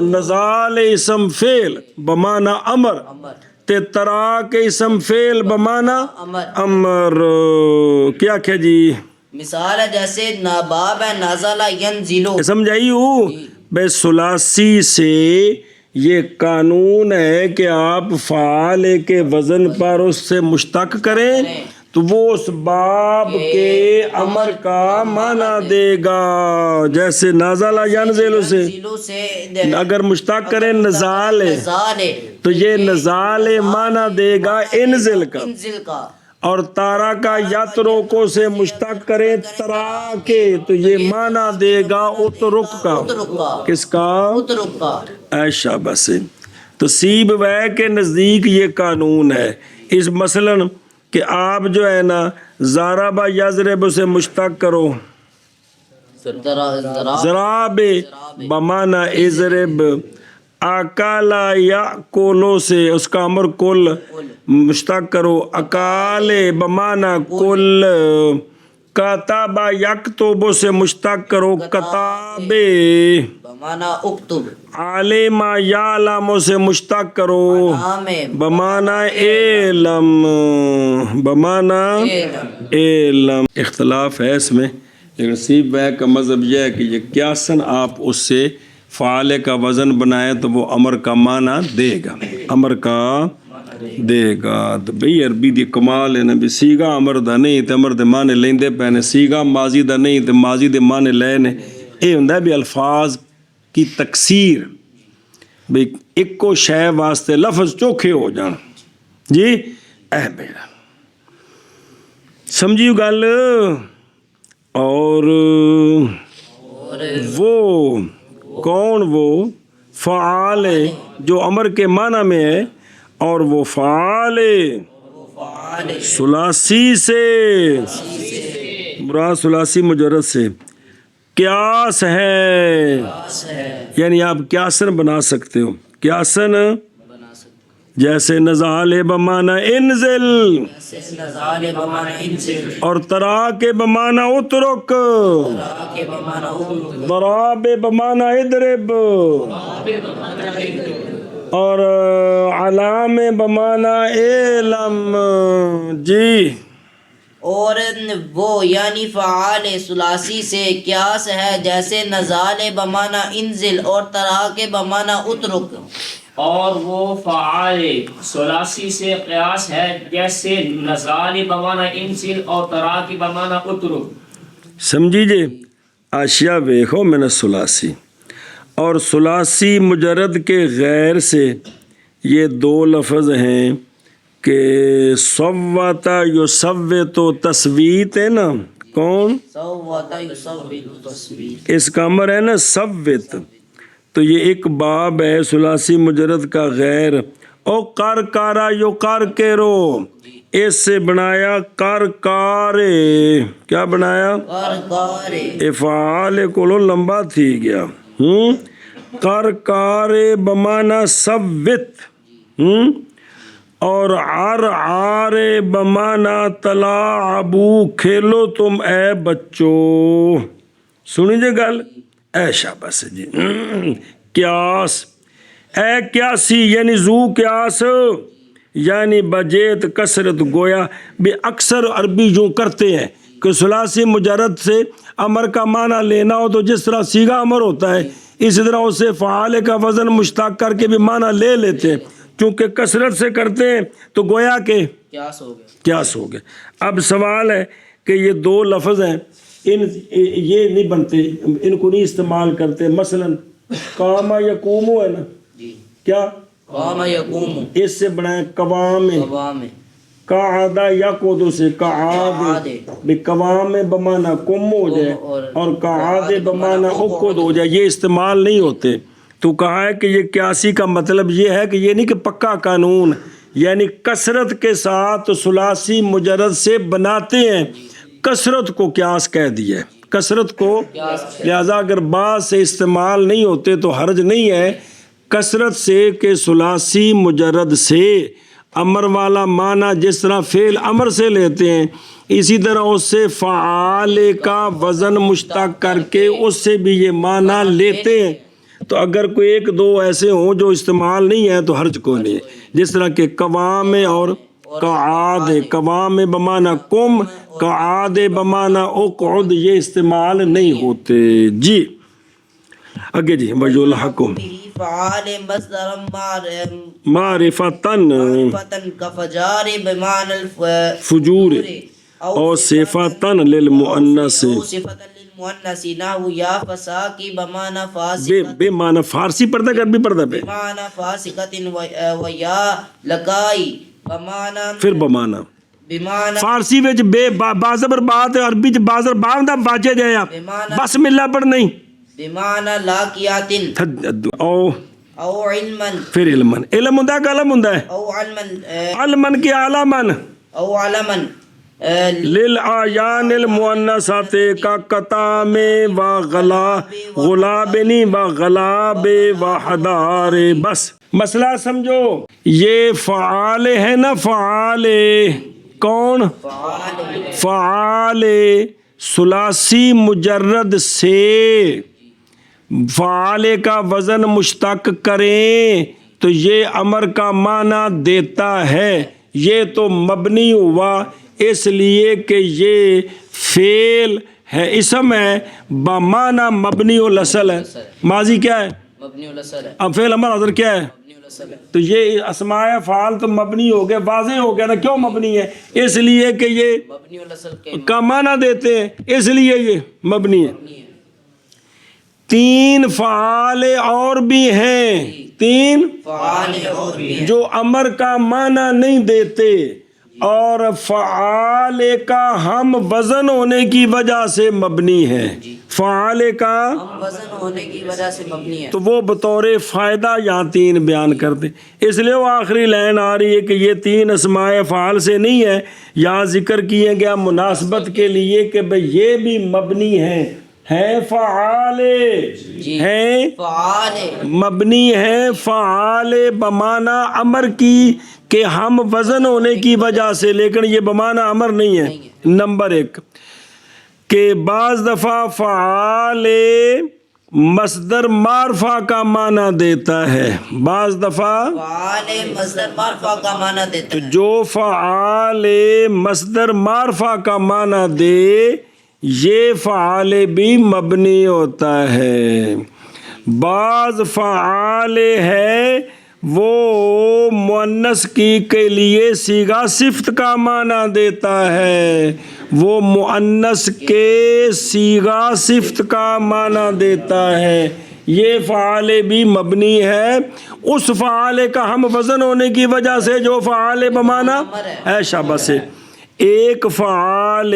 Speaker 1: نزال اسم فعل بمانا امر، تے ترا کے اسم فعل بمانا امر. کیا کہ جی
Speaker 2: مثال ہے جیسے ناباب ہے نازل ینزلو،
Speaker 1: سمجھائی ہوں بے. ثلاثی سے یہ قانون ہے کہ آپ فعال کے وزن پر اس سے مشتق کریں تو وہ اس باب کے امر کا معنی دے گا. جیسے نازل ینزل سے اگر مشتق کریں نزال تو یہ نزال معنی دے گا انزل کا،
Speaker 2: انزل کا،
Speaker 1: اور تارا کا یاتروکو سے مشتق کریں ترا کے تو یہ معنی دے گا اترک کا. کس کا؟
Speaker 2: اترک کا.
Speaker 1: ایشا بس. تو سیب وے کے نزدیک یہ قانون ہے. اس مثلاً کہ آپ جو ہے نا ضرب یضرب سے مشتق کرو، ضراب بمانا اضرب، اکالا یاکولو سے اس کا امر کل مشتق کرو، اکال بمانا کل، کاتبہ یکتب سے مشتق کرو کتاب،
Speaker 2: بمانا اکتب،
Speaker 1: عالم یعلم سے مشتق کرو
Speaker 2: نام
Speaker 1: بمانا علم، بمانا علم. اختلاف ہے اس میں، لیکن سیب وے کا مذہب یہ ہے کہ یہ قیاساً آپ اس سے فعال کا وزن بنائے تو وہ امر کا معنی دے گا، امر کا دے گا. تو بھئی عربی دی کمال ہے نا بھی سیگا امر دا نہیں تے امر دے معنی لیندے پے نے، سیگا ماضی دا نہیں تے ماضی دے معنی لے نے. یہ ہوندا بھی الفاظ کی تکسیر، بھئی ایک کو شے واسطے لفظ چوکھے ہو جان. جی اے میرا سمجھیو گل. اور وہ کون؟ وہ فعال جو امر کے معنی میں ہے، اور وہ فعال ثلاثی سے، مراد ثلاثی مجرد سے قیاس ہے، یعنی آپ قیاسن بنا سکتے ہو. قیاسن جیسے نزال بمانا انزل
Speaker 2: نزال بمانا انزل
Speaker 1: اور ترا کے بمانا اترک
Speaker 2: کے بمانا
Speaker 1: ضراب بمانا اضرب اور علام بمانا علم. جی
Speaker 2: اور وہ یعنی فعال ثلاثی سے قیاس ہے جیسے نزال بمانا انزل اور طرح کے بمانا اترک.
Speaker 3: اور وہ فعال ثلاثی سے قیاس ہے جیسے نزال بمانا انزل اور تراکی بمانا اترک.
Speaker 1: سمجھیجے اشیاء ویکھو من الثلاثی اور ثلاثی مجرد کے غیر سے یہ دو لفظ ہیں کہ صوتا یصوت و تصویت ہے نا. کون؟
Speaker 2: صوت یصوت تصویت.
Speaker 1: اس کا امر ہے نا صوت. تو یہ ایک باب ہے ثلاثی مجرد کا غیر. او کر کارا یو کر کے رو اس سے بنایا کر کارے. کیا بنایا؟
Speaker 2: کارے.
Speaker 1: افعال کولو لمبا تھی گیا. کر کارے بمانا صوت اور عرعارے بمانا تلاعبو کھیلو تم اے بچو. سنیجے گل اے شاباش جی. قیاس اے قیاسی یعنی زو قیاس یعنی بجیت کثرت. گویا بھی اکثر عربی یوں کرتے ہیں کہ ثلاثی مجرد سے امر کا معنی لینا ہو تو جس طرح سیغہ امر ہوتا ہے اسی طرح اسے فعال کا وزن مشتق کر کے بھی معنی لے لیتے ہیں. چونکہ کثرت سے کرتے ہیں تو گویا کہ قیاس ہو گیا. اب سوال ہے کہ یہ دو لفظ ہیں یہ نہیں بنتے, ان کو نہیں استعمال کرتے. مثلا قام یقوم ہے نا. کیا؟
Speaker 2: قام یقوم.
Speaker 1: اس سے بنائے قوام. قعد یقعد سے قعاد قوام بمانا کم ہو جائے اور قعاد بمانا اقعد ہو جائے. یہ استعمال نہیں ہوتے. تو کہا ہے کہ یہ قیاسی کا مطلب یہ ہے کہ یہ نہیں کہ پکا قانون یعنی کثرت کے ساتھ ثلاثی مجرد سے بناتے ہیں. کثرت کو قیاس کہہ دیا ہے, کثرت کو. لہذا اگر بعض سے استعمال نہیں ہوتے تو حرج نہیں ہے. کثرت سے کہ ثلاثی مجرد سے امر والا معنی جس طرح فعل امر سے لیتے ہیں اسی طرح اس سے فعال کا وزن مشتق کر کے اس سے بھی یہ معنی لیتے ہیں. تو اگر کوئی ایک دو ایسے ہوں جو استعمال نہیں ہے تو حرج کوئی نہیں ہے. جس طرح کہ قوام اور قعاد. قوام بمانا کم, قعاد بمانا اقعد یہ استعمال نہیں ہوتے. جی آگے جی. وجو الحکم
Speaker 2: فعال مصدر
Speaker 1: معرفتن
Speaker 2: کفجار بمعنى
Speaker 1: فجور اور صفتن للمؤنث
Speaker 2: مؤنث نحو یا فساقی بمعنی فاسق.
Speaker 1: بے معنی فارسی پڑھتا ہے عربی پڑھتا ہے؟
Speaker 2: بمعنی فاسقت و یا لکائی بمعنی
Speaker 1: پھر بمعنی فارسی وچ بے بازبر بات عربی وچ بازر باندھا واجے جایا بسم اللہ پڑھ نہیں.
Speaker 2: بمعنی لاقیات او علما.
Speaker 1: پھر علما. علم ہوندا کہ علم ہوندا ہے؟
Speaker 2: او علما.
Speaker 1: علمن کے علمن
Speaker 2: او علما
Speaker 1: للآیان المؤنثات کا قطام و غلابنی و غلاب و حدار. بس مسئلہ سمجھو. یہ فعال ہے نا, فعال کون؟ فعال ثلاثی مجرد سے فعال کا وزن مشتق کریں تو یہ امر کا معنی دیتا ہے. یہ تو مبنی ہوا اس لیے کہ یہ فعل ہے, اسم ہے بمعنی مبنی الاصل ہے. ماضی کیا ہے؟
Speaker 2: مبنی الاصل ہے.
Speaker 1: اب فعل امر حاضر کیا ہے؟
Speaker 2: مبنی الاصل ہے.
Speaker 1: تو یہ اسماء فعال تو مبنی ہو گیا, واضح ہو گیا نا. کیوں مبنی ہے؟ اس لیے کہ یہ
Speaker 2: مبنی الاصل
Speaker 1: کا معنی دیتے ہیں اس لیے یہ مبنی ہے. تین فعال اور بھی ہیں, تین
Speaker 2: فعال اور بھی ہیں
Speaker 1: جو امر کا معنی نہیں دیتے اور فعال کا ہم وزن ہونے کی وجہ سے مبنی ہے. فعال کا
Speaker 2: ہم وزن ہونے کی وجہ سے مبنی ہے.
Speaker 1: تو وہ بطور فائدہ یہاں تین بیان کرتے. اس لیے وہ آخری لائن آ رہی ہے کہ یہ تین اسماء فعال سے نہیں ہے, یہاں ذکر کیے گیا مناسبت کے لیے کہ بھئی یہ بھی مبنی ہیں ہے فعال
Speaker 2: جی
Speaker 1: ہے
Speaker 2: فعال
Speaker 1: مبنی ہے فعال بمانا امر کی کہ ہم وزن ہونے کی وجہ سے، لیکن یہ بمانا امر نہیں ہے. نمبر 1 کہ بعض دفعہ فعال مصدر معرفہ کا معنی دیتا ہے، بعض دفعہ
Speaker 2: فعال مصدر معرفہ کا معنی دیتا
Speaker 1: تو
Speaker 2: ہے.
Speaker 1: جو فعال مصدر معرفہ کا معنی دے یہ فعال بھی مبنی ہوتا ہے. بعض فعال ہے وہ مؤنث کی کے لیے صیغہ صفت کا معنی دیتا ہے، وہ مؤنث کے صیغہ صفت کا معنی دیتا ہے، یہ فعال بھی مبنی ہے اس فعال کا ہم وزن ہونے کی وجہ سے جو فعال بمانا ہے. شاباش. ایک فعال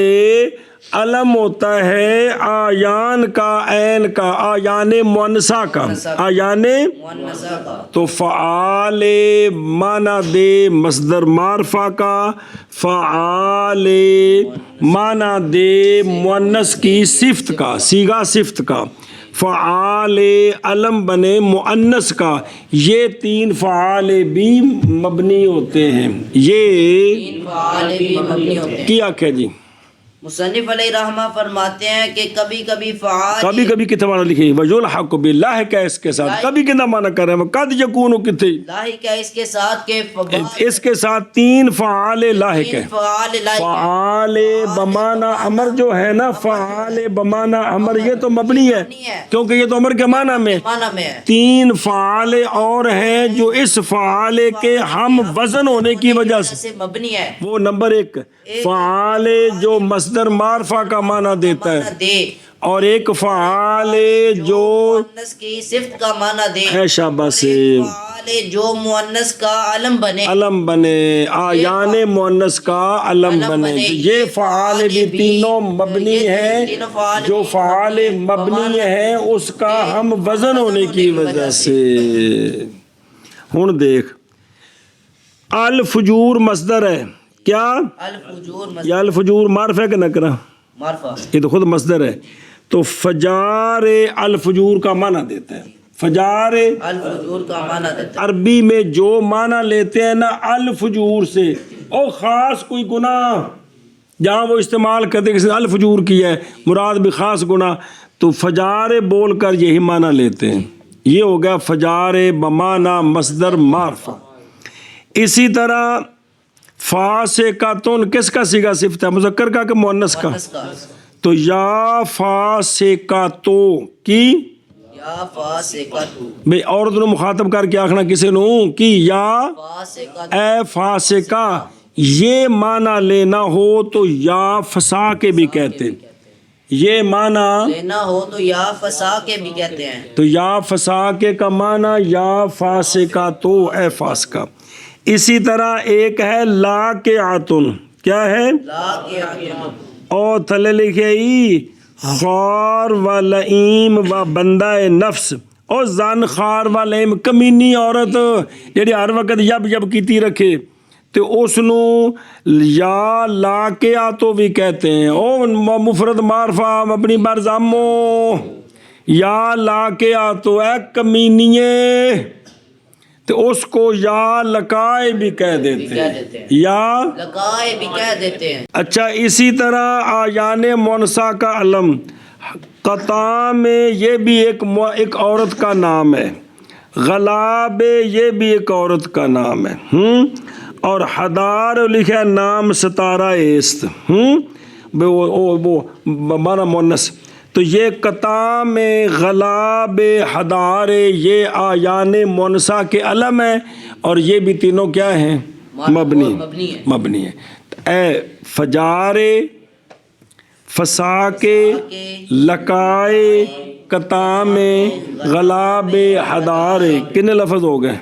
Speaker 1: علم ہوتا ہے آیان کا، عین کا، آیان مؤنثہ کا، آیان
Speaker 2: مؤنثہ کا.
Speaker 1: تو فعال معنی دے مصدر معرفہ کا، فعال معنی دے مؤنث کی صفت کا، صیغہ صفت کا، فعال علم بنے مؤنث کا، یہ 3 فعال بھی مبنی ہوتے ہیں. یہ
Speaker 2: تین فعال بھی مبنی ہوتے ہیں.
Speaker 1: کیا کہ جی
Speaker 2: مصنف علیہ رحمہ فرماتے ہیں کہ کبھی کبھی فعال
Speaker 1: کبھی کبھی کتنے معنی لکھے وَيُلْحَقُ بِاللَّهِ کا اس کے ساتھ، کبھی کتنا معنی کر رہے ہیں قد یکون کتنے
Speaker 2: لاحق ہے اس کے ساتھ کہ
Speaker 1: اس کے ساتھ 3 فعال لاحق ہے.
Speaker 2: فعال لاحق
Speaker 1: فعال بمانا امر جو ہے نا، فعال بمانا امر یہ تو مبنی ہے کیونکہ یہ تو امر کے معنی میں.
Speaker 2: معنی میں ہے.
Speaker 1: 3 فعال اور ہیں جو اس فعال کے ہم وزن ہونے کی وجہ سے،
Speaker 2: سے مبنی ہے.
Speaker 1: وہ نمبر 1 فعال جو مصدر معرفہ کا معنی دیتا ہے،
Speaker 2: معنی دے
Speaker 1: اور ایک فعال جو
Speaker 2: مؤنث کی صفت کا معنی دے.
Speaker 1: ہے شاباش
Speaker 2: فعال جو مؤنث کا علم بنے.
Speaker 1: علم بنے، آیان مؤنث کا علم بنے. تو یہ فعال بھی تینوں مبنی ہیں، جو فعال مبنی ہے اس کا ہم وزن ہونے کی وجہ سے. ہن دیکھ الفجور مصدر ہے کیا؟
Speaker 2: الفجور
Speaker 1: یا الفجور معرفہ کہ نکرہ؟
Speaker 2: معرفہ.
Speaker 1: یہ تو خود مصدر ہے. تو فجار الفجور کا معنی دیتا ہے. فجار
Speaker 2: الفجور کا معنی دیتا ہے.
Speaker 1: عربی میں جو معنی لیتے ہیں نا الفجور سے، او خاص کوئی گناہ جہاں وہ استعمال کرتے کسی نے الفجور کیا ہے مراد بھی خاص گناہ، تو فجار بول کر یہی معنی لیتے ہیں. یہ ہو گیا فجار بمانا مصدر معرفہ. اسی طرح فاسقۃ کس کا صیغہ صفت ہے؟ مذکر کا کہ مؤنث کا؟
Speaker 2: مؤنث کا.
Speaker 1: تو یا فاسقۃ کی
Speaker 2: یا فاسقۃ
Speaker 1: بھئی عورت نو مخاطب کر کے آخنا کسی نو کہ یا
Speaker 2: فاسقۃ
Speaker 1: اے فاسقہ، یہ معنی لینا ہو تو یا فسا کے بھی کہتے ہیں. یہ معنی
Speaker 2: لینا ہو تو یا فسا کے بھی کہتے ہیں.
Speaker 1: تو یا فسا کے کا معنی یا فاسقہ تو اے فاسقہ. اسی طرح ایک ہے لا کے آتن، کیا ہے؟
Speaker 2: لا کے آگے
Speaker 1: اور تھلے لکھے ای خار و لئیم و بندہ نفس، اور زن خار و لئیم کمینی عورت جیڑی ہر وقت یب یب کیتی رکھے تو اس نو یا لا کے آتو بھی کہتے ہیں. او مفرد معرفہ مبنی بر ضمو، یا لا کے آتو اے کمینیے، تو اس کو یا لکائے بھی کہہ دیتے ہیں، یا
Speaker 2: لگائے بھی کہہ دیتے ہیں.
Speaker 1: اچھا اسی طرح آیان مونسا کا علم قطع میں یہ بھی ایک عورت کا نام ہے، غلاب یہ بھی ایک عورت کا نام ہے. اور حدار لکھا نام ستارہ ایست، وہ مانا مونس. تو یہ قطع میں غلاب حدار یہ آیان مونسا کے علم ہے، اور یہ بھی تینوں کیا ہیں؟ مبنی ہے. اے فجار، فسا کے، لکائے، قطع میں، غلاب حدار، کتنے لفظ ہو گئے؟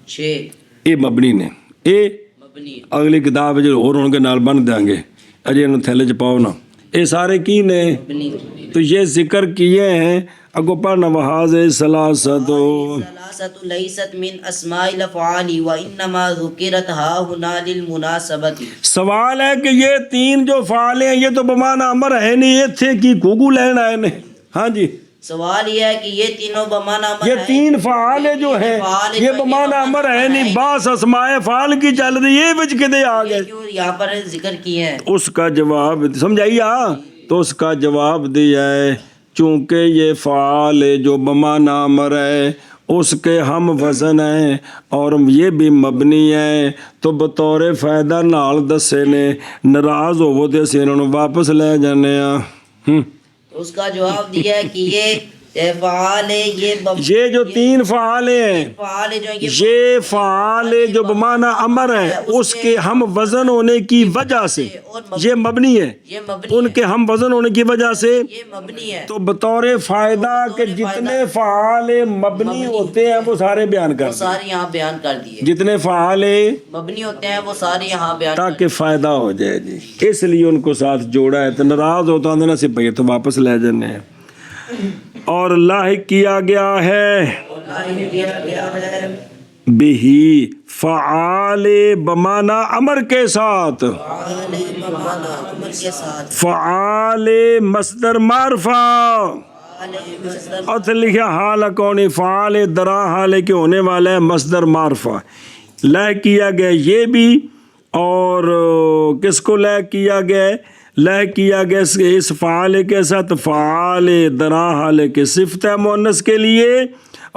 Speaker 2: 6
Speaker 1: یہ مبنی نے. یہ
Speaker 2: مبنی
Speaker 1: اگلی کتاب جو اور ان کے نال بن دیں گے، اجے انہوں تھیلے چ پاؤ نا. یہ سارے کی نے؟
Speaker 2: مبنی
Speaker 1: تو یہ ذکر کیے ہیں اگو پڑھنا وحاظ سلاست
Speaker 2: ثلاثة ليست من اسماء الافعال وانما ذکرت ها هنا للمناسبة.
Speaker 1: سوال ہے کہ یہ تین جو فعال ہیں یہ تو بمانا امر ہے نہیں، یہ تھے کہ کوگو لین آئے نے. ہاں جی
Speaker 2: سوال یہ ہے کہ یہ تینوں بمانا امر
Speaker 1: یہ تین فعال جو ہیں یہ بمانا امر ہے نہیں، باس اسماء فعال کی چل رہی ہے بچ کے دے آ گئے.
Speaker 2: کیوں یہاں پر ذکر کیے ہیں؟
Speaker 1: اس کا جواب سمجھائیے، تو اس کا جواب دیا ہے چونکہ یہ فعال ہے جو بمانا امر ہے اس کے ہم وزن ہیں اور یہ بھی مبنی ہے، تو بطور فائدہ نال دسے نے ناراض ہوو تے اسی انہوں واپس لے جانے ہاں.
Speaker 2: اس کا جواب دیا ہے کہ یہ فعال ہے،
Speaker 1: یہ جو تین فعال ہیں
Speaker 2: فعال ہے جو
Speaker 1: یہ فعال جو بمانا امر ہے اس کے ہم وزن ہونے کی وجہ سے یہ مبنی ہے،
Speaker 2: یہ مبنی
Speaker 1: ان کے ہم وزن ہونے کی وجہ سے
Speaker 2: یہ مبنی ہے.
Speaker 1: تو بطور فائدہ کہ جتنے فعال مبنی ہوتے ہیں وہ سارے بیان کر
Speaker 2: وہ سارے یہاں بیان کر دیے،
Speaker 1: جتنے فعال
Speaker 2: مبنی ہوتے ہیں وہ سارے یہاں بیان کر
Speaker 1: تاکہ فائدہ ہو جائے جی، اس لیے ان کو ساتھ جوڑا ہے. تو ناراض ہوتا ہے نا سپاہی تو واپس لے جانے ہیں. اور لاحق کیا گیا ہے بہی فعال بمانا امر کے ساتھ، فعال مصدر معرفہ اور لکھا حال کونی فعال درا حال کے ہونے والا ہے مصدر معرفہ. لاحق کیا گیا یہ بھی، اور کس کو لاحق کیا گیا ہے؟ لاحق کیا گیا اس فعال کے ساتھ فعال درا حال کے صفت ہے مؤنث کے لیے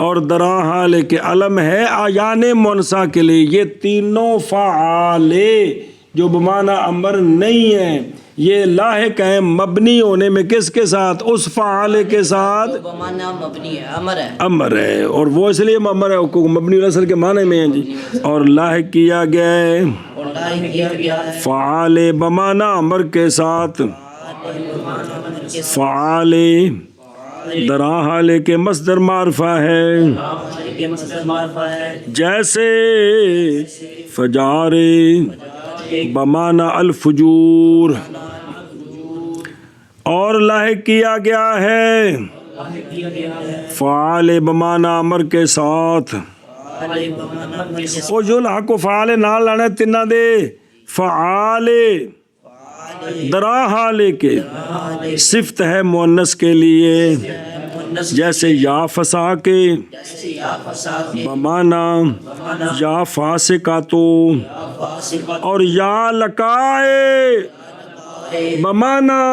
Speaker 1: اور درا حال کے علم ہے آیان مؤنثہ کے لیے. یہ تینوں فعال جو بمانا امر نہیں ہیں یہ لاحق ہیں مبنی ہونے میں کس کے ساتھ؟ اس فعال کے ساتھ
Speaker 2: بمانا مبنی ہے، امر ہے،
Speaker 1: امر ہے، اور وہ اس لیے امر ہے مبنی الاصل کے معنی میں ہیں جی. اور لاحق کیا گیا ہے فعال بمانا امر کے ساتھ فعال درا حال کے مصدر معرفہ ہے، جیسے فجار بمانا الفجور. اور لاحق کیا گیا ہے فعال بمانا امر کے ساتھ وہ جو لاحق و فعال نال لانا تینہ دے فعال درا حال کے صفت ہے مؤنث کے لیے، جیسے یا فسا کے بمانا یا فاسقاتو اور یا لکائے بمانا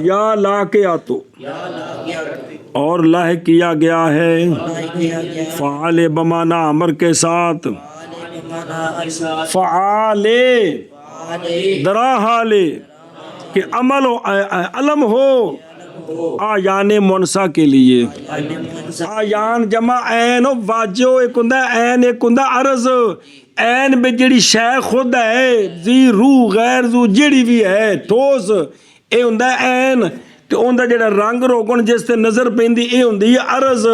Speaker 1: یا لاقیاتو. اور لاحق کیا گیا ہے فعال بمانا امر کے ساتھ فعال درا حال کہ عمل ہو علم ہو آیان مؤنثہ کے لیے. آیان جمع عین واجو، ایک ہوندا عین ایک ہوندا عرض. عین میں جڑی شے خود ہے ذی روح غیر ذو جڑی بھی ہے ٹھوس اے ہوندا عین، تے اوندا جڑا رنگ روگن جس تے نظر پیندی اے ہوندی ہے عرض.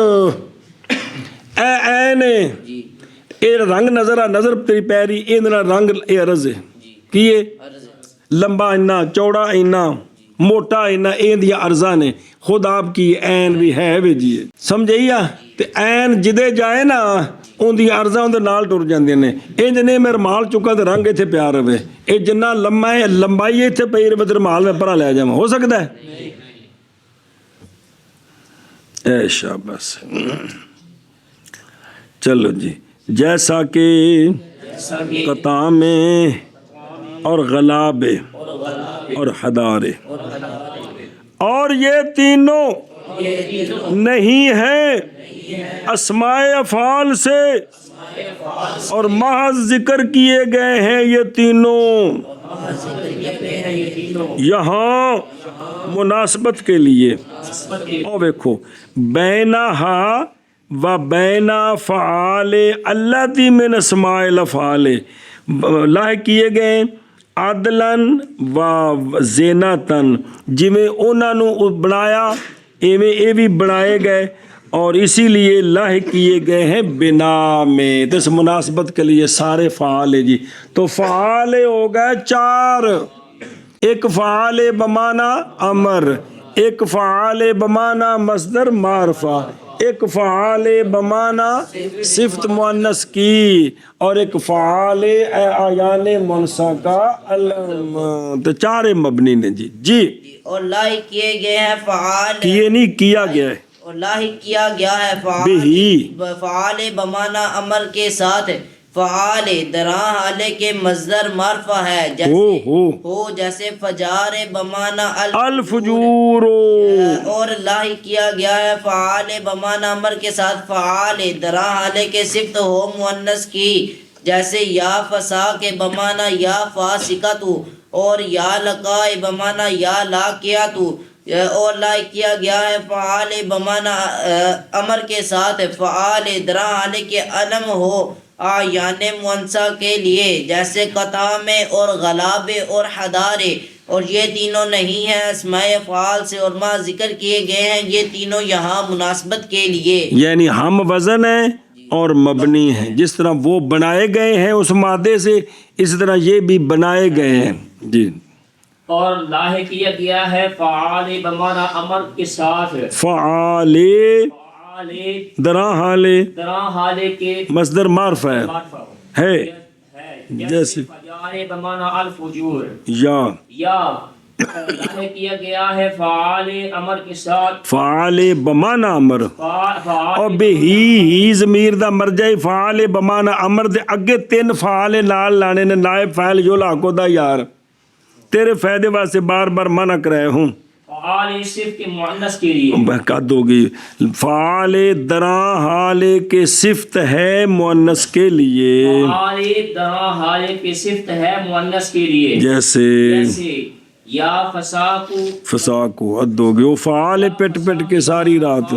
Speaker 1: اے عین اے رنگ نظر تیری پیری اے رنگ اے عرض ہے. کیے لمبا اینا چوڑا اینا موٹا اینا اے دیا عرضاں نے. خود آپ کی عین بھی ہے وے جی سمجھئیے. تے عین جدے جائے نا ان دی عرضاں اندر نال ٹر جاندیاں نے. انج نے میں رمال چکا تے رنگ ایتھے پیا رہے، اے جنہ لمبا ہے لمبائی ایتھے پئی رہے تے رمال میں پرا لے جاواں، ہو سکتا ہے؟ اے شاباش. چلو جی، جیسا کہ قطع میں اور غلاب اور حدار، اور یہ تینوں نہیں ہیں اسماء افعال سے اور محض ذکر کیے گئے ہیں یہ تینوں یہاں مناسبت کے لیے. اور دیکھو بینہا و بین فعال اللاتی من اسماء الافعال لاحق کیے گئے عدلن و زینتن، جویں انہاں نو بنایا ایویں اے بھی بنائے گئے اور اسی لیے لاحق کیے گئے ہیں بنا میں. اس مناسبت کے لیے سارے فعال ہیں جی. تو فعال ہو گئے چار، ایک فعال بمانا امر، ایک فعال بمانا مصدر معرفہ، ایک فعال بمانا صفت مؤنث کی، اور ایک فعال اعیان منصا کا علم۔ تو چارے مبنی نے جی جی،
Speaker 2: اور لاحق کیے گئے ہیں فعال،
Speaker 1: کیے نہیں کیا گیا ہے،
Speaker 2: اور لاحق کیا گیا ہے
Speaker 1: بہی،
Speaker 2: فعال بمانا امر کے ساتھ، فعال دراں حالے کے مصدر معرفہ ہے،
Speaker 1: ہو
Speaker 2: جیسے فجار بمانا
Speaker 1: الفجور،
Speaker 2: اور لاحق کیا گیا ہے فعال بمانا امر کے ساتھ فعال دراں حالے کے صفت ہو مؤنث کی، جیسے یا فسا کے بمانا یا فاسقتو، اور یا لقا بمانا یا لاقیاتو، اور لاحق کیا گیا ہے فعال بمانا امر کے ساتھ فعال دراں حالے کے علم ہو اعیان منصا کے لیے، جیسے قطام اور غلاب اور حدار، اور یہ تینوں نہیں ہیں اسماء افعال سے، اور ما ذکر کیے گئے ہیں یہ تینوں یہاں مناسبت کے لیے،
Speaker 1: یعنی ہم وزن ہیں اور مبنی ہیں، جس طرح وہ بنائے گئے ہیں اس مادے سے، اس طرح یہ بھی بنائے گئے ہیں جی۔
Speaker 3: اور لاحق کیا گیا ہے فعال بمانا امر کے ساتھ
Speaker 1: فعال
Speaker 3: فعال
Speaker 1: دراں حال
Speaker 3: دراں حالے کے
Speaker 1: مصدر معرفہ
Speaker 3: معرفہ
Speaker 1: ہے،
Speaker 3: ہے،
Speaker 1: جیسے
Speaker 3: فجار بمانا الفجور،
Speaker 1: یا
Speaker 3: لاحق کیا گیا ہے فعال امر کے ساتھ
Speaker 1: فعال بمانا امر،
Speaker 3: فعال
Speaker 1: اور بہی ضمیر دا مرجع فعال بمانا امر دے اگے تین فعال نال لانے نے، نائب فاعل جو لاکو دا یار تیرے فائدے واسطے بار بار منع کرائے ہوں،
Speaker 3: فعال صفت کے مؤنث کے لیے
Speaker 1: بحقات ہوگی، فعال دراں حال کے صفت ہے مؤنث کے لیے،
Speaker 3: فعال دراں حالے کی صفت ہے مؤنث کے لیے،
Speaker 1: جیسے
Speaker 3: یا فساقو
Speaker 1: فساقو حد ہوگی، وہ فعال پٹ پٹ کے ساری رات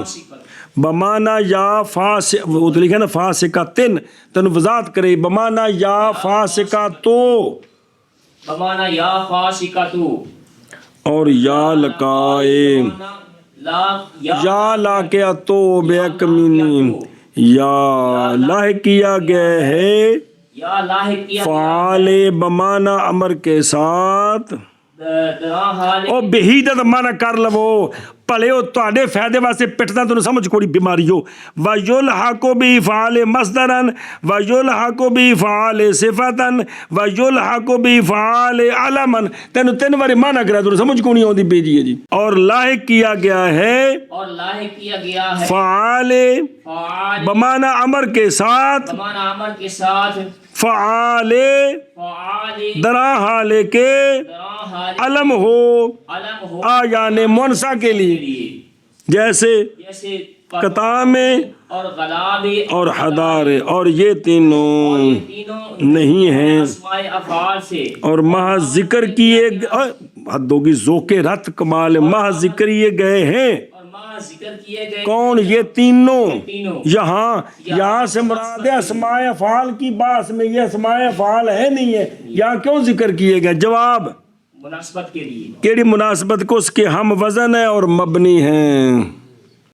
Speaker 1: بمانا یا فاسق، وہ تو لکھا نا فاسقاتن، تن وضاحت کرے بمانا یا فاسقاتو،
Speaker 3: بمانا یا فاسقتو،
Speaker 1: اور یا لقائے یا لاقیاتو بے اکمینی، یا لاحق کیا گیا ہے
Speaker 3: یا لاحق کیا
Speaker 1: فعال بمانا امر کے ساتھ،
Speaker 3: دراں حالے
Speaker 1: او بہی دا مانا کر لو پلے او تواڈے فائدے واسطے پٹدا تانوں سمجھ کوئی بیماری ہو، وَيُلْحَقُ بِفَعْلِ مَصْدَرًا وَيُلْحَقُ بِفَعْلِ صِفَةً وَيُلْحَقُ بِفَعْلِ عَلَمًا، تینوں تین بارے مانا کرا تانوں سمجھ کو نہیں آتی پی جی جی، اور لاحق کیا گیا ہے
Speaker 3: اور لاحق کیا گیا ہے
Speaker 1: فعال
Speaker 3: فعال
Speaker 1: بمانا امر کے ساتھ،
Speaker 3: بمانا امر کے ساتھ
Speaker 1: فعال
Speaker 3: فعال
Speaker 1: دراں حال کے
Speaker 3: دراں حالے
Speaker 1: علم ہو
Speaker 3: علم ہو
Speaker 1: آیان منصا کے لیے، جیسے
Speaker 3: جیسے
Speaker 1: قطام
Speaker 3: اور غلاب
Speaker 1: اور حدار، اور یہ تینوں
Speaker 3: تینوں
Speaker 1: نہیں ہیں،
Speaker 3: اسماء افعال سے،
Speaker 1: اور محض ذکر کیے حد ہوگی ذوق رت کمال، محض ذکر کیے گئے ہیں،
Speaker 3: اور ما ذکر کیے گئے
Speaker 1: کون یہ تینوں،
Speaker 3: تینوں
Speaker 1: یہاں سے مراد ہے اسماء افعال کی، باس میں یہ اسماء افعال ہے نہیں ہے، یہاں کیوں ذکر کیے گئے؟ جواب
Speaker 3: مناسبت کے لیے،
Speaker 1: کیڑی مناسبت کو، اس کے ہم وزن ہے اور مبنی ہیں۔